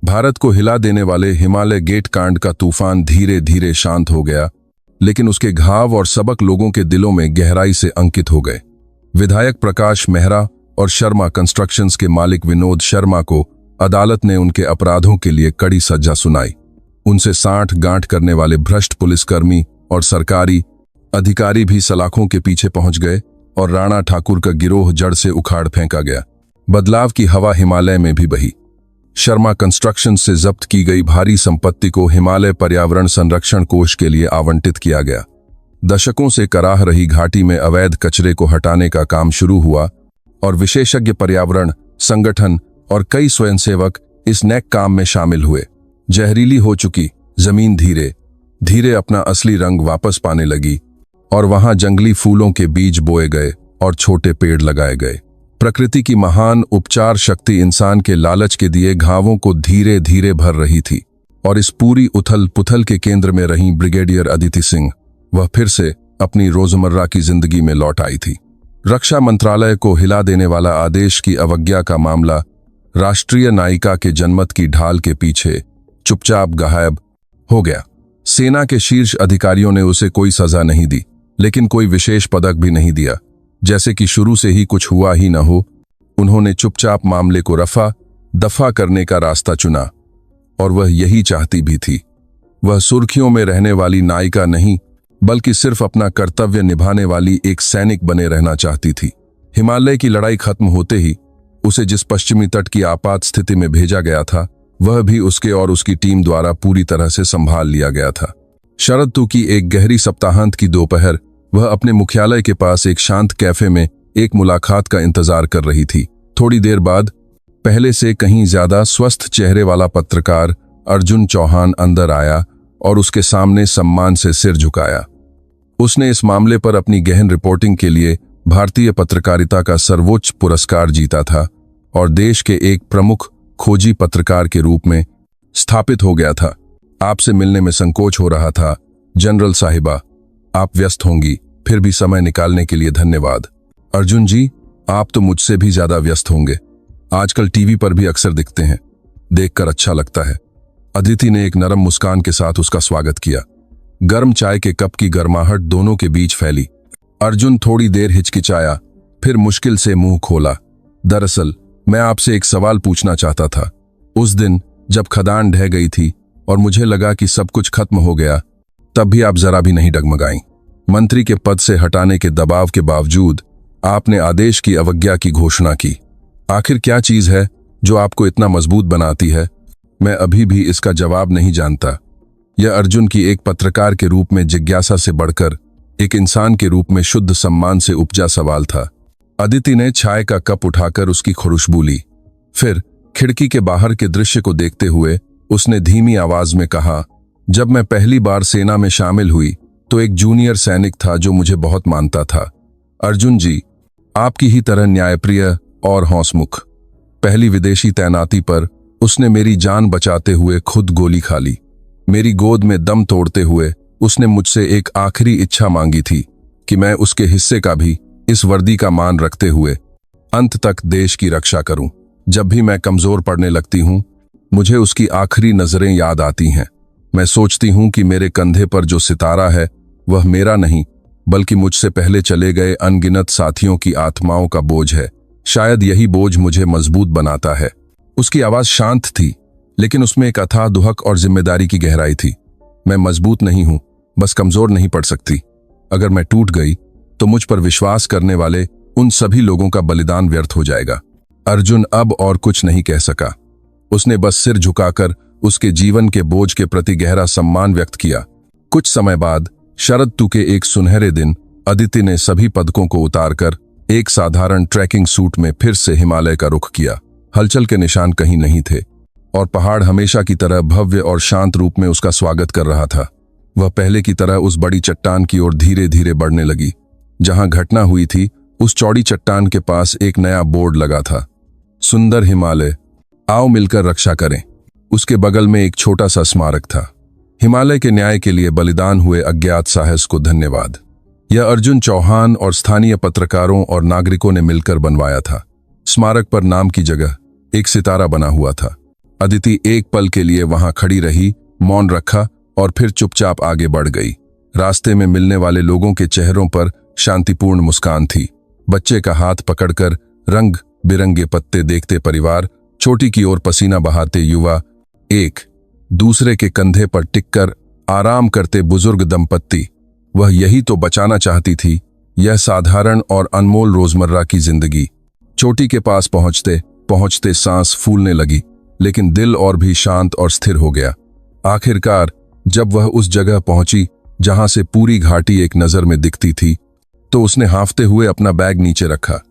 भारत को हिला देने वाले हिमालय गेट कांड का तूफान धीरे धीरे शांत हो गया, लेकिन उसके घाव और सबक लोगों के दिलों में गहराई से अंकित हो गए। विधायक प्रकाश मेहरा और शर्मा कंस्ट्रक्शंस के मालिक विनोद शर्मा को अदालत ने उनके अपराधों के लिए कड़ी सजा सुनाई। उनसे साठ गांठ करने वाले भ्रष्ट पुलिसकर्मी और सरकारी अधिकारी भी सलाखों के पीछे पहुंच गए और राणा ठाकुर का गिरोह जड़ से उखाड़ फेंका गया। बदलाव की हवा हिमालय में भी बही। शर्मा कंस्ट्रक्शन से जब्त की गई भारी संपत्ति को हिमालय पर्यावरण संरक्षण कोष के लिए आवंटित किया गया। दशकों से कराह रही घाटी में अवैध कचरे को हटाने का काम शुरू हुआ और विशेषज्ञ पर्यावरण संगठन और कई स्वयंसेवक इस नेक काम में शामिल हुए। जहरीली हो चुकी जमीन धीरे धीरे अपना असली रंग वापस पाने लगी और वहां जंगली फूलों के बीज बोए गए और छोटे पेड़ लगाए गए। प्रकृति की महान उपचार शक्ति इंसान के लालच के दिए घावों को धीरे धीरे भर रही थी और इस पूरी उथल पुथल के केंद्र में रही ब्रिगेडियर अदिति सिंह। वह फिर से अपनी रोजमर्रा की जिंदगी में लौट आई थी। रक्षा मंत्रालय को हिला देने वाला आदेश की अवज्ञा का मामला राष्ट्रीय नायिका के जनमत की ढाल के पीछे चुपचाप गायब हो गया। सेना के शीर्ष अधिकारियों ने उसे कोई सजा नहीं दी, लेकिन कोई विशेष पदक भी नहीं दिया, जैसे कि शुरू से ही कुछ हुआ ही न हो। उन्होंने चुपचाप मामले को रफा दफा करने का रास्ता चुना और वह यही चाहती भी थी। वह सुर्खियों में रहने वाली नायिका नहीं, बल्कि सिर्फ अपना कर्तव्य निभाने वाली एक सैनिक बने रहना चाहती थी। हिमालय की लड़ाई खत्म होते ही उसे जिस पश्चिमी तट की आपात स्थिति में भेजा गया था, वह भी उसके और उसकी टीम द्वारा पूरी तरह से संभाल लिया गया था। शरद ऋतु की एक गहरी सप्ताहांत की दोपहर वह अपने मुख्यालय के पास एक शांत कैफे में एक मुलाकात का इंतजार कर रही थी। थोड़ी देर बाद पहले से कहीं ज्यादा स्वस्थ चेहरे वाला पत्रकार अर्जुन चौहान अंदर आया और उसके सामने सम्मान से सिर झुकाया। उसने इस मामले पर अपनी गहन रिपोर्टिंग के लिए भारतीय पत्रकारिता का सर्वोच्च पुरस्कार जीता था और देश के एक प्रमुख खोजी पत्रकार के रूप में स्थापित हो गया था। आपसे मिलने में संकोच हो रहा था जनरल साहिबा। आप व्यस्त होंगी, फिर भी समय निकालने के लिए धन्यवाद। अर्जुन जी, आप तो मुझसे भी ज्यादा व्यस्त होंगे। आजकल टीवी पर भी अक्सर दिखते हैं, देखकर अच्छा लगता है। अदिति ने एक नरम मुस्कान के साथ उसका स्वागत किया। गर्म चाय के कप की गर्माहट दोनों के बीच फैली। अर्जुन थोड़ी देर हिचकिचाया, फिर मुश्किल से मुंह खोला। दरअसल मैं आपसे एक सवाल पूछना चाहता था। उस दिन जब खदान ढह गई थी और मुझे लगा कि सब कुछ खत्म हो गया, तब भी आप जरा भी नहीं डगमगाईं। मंत्री के पद से हटाने के दबाव के बावजूद आपने आदेश की अवज्ञा की घोषणा की। आखिर क्या चीज है जो आपको इतना मजबूत बनाती है? मैं अभी भी इसका जवाब नहीं जानता। यह अर्जुन की एक पत्रकार के रूप में जिज्ञासा से बढ़कर एक इंसान के रूप में शुद्ध सम्मान से उपजा सवाल था। अदिति ने चाय का कप उठाकर उसकी खुशबू ली। फिर खिड़की के बाहर के दृश्य को देखते हुए उसने धीमी आवाज में कहा, जब मैं पहली बार सेना में शामिल हुई तो एक जूनियर सैनिक था जो मुझे बहुत मानता था। अर्जुन जी, आपकी ही तरह न्यायप्रिय और हौसमुख। पहली विदेशी तैनाती पर उसने मेरी जान बचाते हुए खुद गोली खा ली। मेरी गोद में दम तोड़ते हुए उसने मुझसे एक आखिरी इच्छा मांगी थी कि मैं उसके हिस्से का भी इस वर्दी का मान रखते हुए अंत तक देश की रक्षा करूं। जब भी मैं कमजोर पड़ने लगती हूं, मुझे उसकी आखिरी नजरें याद आती हैं। मैं सोचती हूं कि मेरे कंधे पर जो सितारा है वह मेरा नहीं बल्कि मुझसे पहले चले गए अनगिनत साथियों की आत्माओं का बोझ है। शायद यही बोझ मुझे मजबूत बनाता है। उसकी आवाज शांत थी, लेकिन उसमें एक अथाह दुहक और जिम्मेदारी की गहराई थी। मैं मजबूत नहीं हूं, बस कमजोर नहीं पड़ सकती। अगर मैं टूट गई तो मुझ पर विश्वास करने वाले उन सभी लोगों का बलिदान व्यर्थ हो जाएगा। अर्जुन अब और कुछ नहीं कह सका। उसने बस सिर झुकाकर उसके जीवन के बोझ के प्रति गहरा सम्मान व्यक्त किया। कुछ समय बाद शरद ऋतु के एक सुनहरे दिन अदिति ने सभी पदकों को उतारकर एक साधारण ट्रैकिंग सूट में फिर से हिमालय का रुख किया। हलचल के निशान कहीं नहीं थे और पहाड़ हमेशा की तरह भव्य और शांत रूप में उसका स्वागत कर रहा था। वह पहले की तरह उस बड़ी चट्टान की ओर धीरे धीरे बढ़ने लगी। जहां घटना हुई थी उस चौड़ी चट्टान के पास एक नया बोर्ड लगा था, सुंदर हिमालय, आओ मिलकर रक्षा करें। उसके बगल में एक छोटा सा स्मारक था, हिमालय के न्याय के लिए बलिदान हुए अज्ञात साहस को धन्यवाद। यह अर्जुन चौहान और स्थानीय पत्रकारों और नागरिकों ने मिलकर बनवाया था। स्मारक पर नाम की जगह एक सितारा बना हुआ था। अदिति एक पल के लिए वहां खड़ी रही, मौन रखा और फिर चुपचाप आगे बढ़ गई। रास्ते में मिलने वाले लोगों के चेहरों पर शांतिपूर्ण मुस्कान थी। बच्चे का हाथ पकड़कर रंग बिरंगे पत्ते देखते परिवार, चोटी की ओर पसीना बहाते युवा, एक दूसरे के कंधे पर टिककर आराम करते बुजुर्ग दंपत्ति। वह यही तो बचाना चाहती थी, यह साधारण और अनमोल रोजमर्रा की जिंदगी। चोटी के पास पहुंचते पहुंचते सांस फूलने लगी, लेकिन दिल और भी शांत और स्थिर हो गया। आखिरकार जब वह उस जगह पहुंची जहां से पूरी घाटी एक नजर में दिखती थी, तो उसने हांफते हुए अपना बैग नीचे रखा।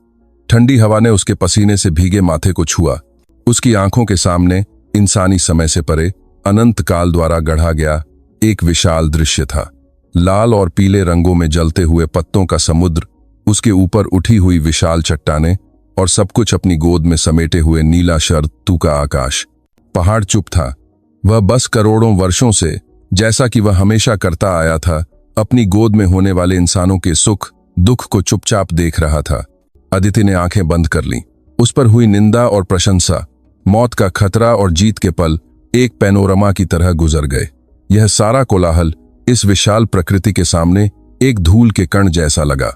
ठंडी हवा ने उसके पसीने से भीगे माथे को छुआ। उसकी आंखों के सामने इंसानी समय से परे अनंत काल द्वारा गढ़ा गया एक विशाल दृश्य था। लाल और पीले रंगों में जलते हुए पत्तों का समुद्र, उसके ऊपर उठी हुई विशाल चट्टानें और सब कुछ अपनी गोद में समेटे हुए नीला शरद ऋतु का आकाश। पहाड़ चुप था। वह बस करोड़ों वर्षों से, जैसा कि वह हमेशा करता आया था, अपनी गोद में होने वाले इंसानों के सुख दुख को चुपचाप देख रहा था। अदिति ने आंखें बंद कर लीं। उस पर हुई निंदा और प्रशंसा, मौत का खतरा और जीत के पल एक पैनोरमा की तरह गुजर गए। यह सारा कोलाहल इस विशाल प्रकृति के सामने एक धूल के कण जैसा लगा।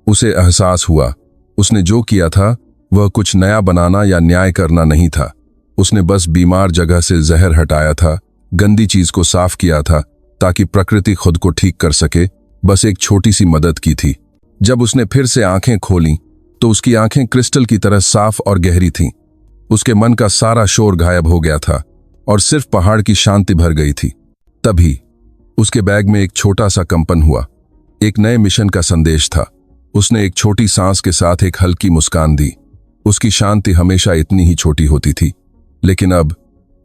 उसे एहसास हुआ, उसने जो किया था वह कुछ नया बनाना या न्याय करना नहीं था। उसने बस बीमार जगह से जहर हटाया था, गंदी चीज को साफ किया था ताकि प्रकृति खुद को ठीक कर सके। बस एक छोटी सी मदद की थी। जब उसने फिर से आंखें खोलीं तो उसकी आंखें क्रिस्टल की तरह साफ और गहरी थीं। उसके मन का सारा शोर गायब हो गया था और सिर्फ पहाड़ की शांति भर गई थी। तभी उसके बैग में एक छोटा सा कंपन हुआ। एक नए मिशन का संदेश था। उसने एक छोटी सांस के साथ एक हल्की मुस्कान दी। उसकी शांति हमेशा इतनी ही छोटी होती थी, लेकिन अब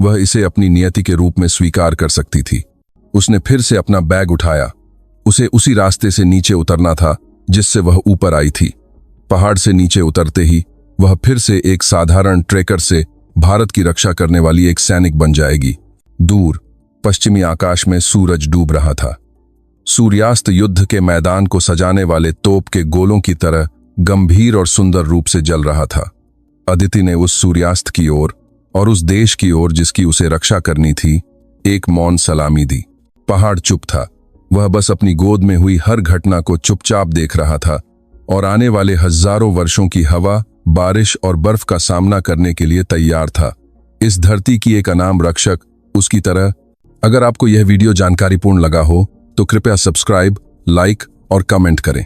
वह इसे अपनी नियति के रूप में स्वीकार कर सकती थी। उसने फिर से अपना बैग उठाया। उसे उसी रास्ते से नीचे उतरना था जिससे वह ऊपर आई थी। पहाड़ से नीचे उतरते ही वह फिर से एक साधारण ट्रेकर से भारत की रक्षा करने वाली एक सैनिक बन जाएगी। दूर पश्चिमी आकाश में सूरज डूब रहा था। सूर्यास्त युद्ध के मैदान को सजाने वाले तोप के गोलों की तरह गंभीर और सुंदर रूप से जल रहा था। अदिति ने उस सूर्यास्त की ओर और उस देश की ओर जिसकी उसे रक्षा करनी थी, एक मौन सलामी दी। पहाड़ चुप था। वह बस अपनी गोद में हुई हर घटना को चुपचाप देख रहा था और आने वाले हजारों वर्षों की हवा, बारिश और बर्फ का सामना करने के लिए तैयार था। इस धरती की एक अनाम रक्षक उसकी तरह। अगर आपको यह वीडियो जानकारीपूर्ण लगा हो तो कृपया सब्सक्राइब, लाइक और कमेंट करें।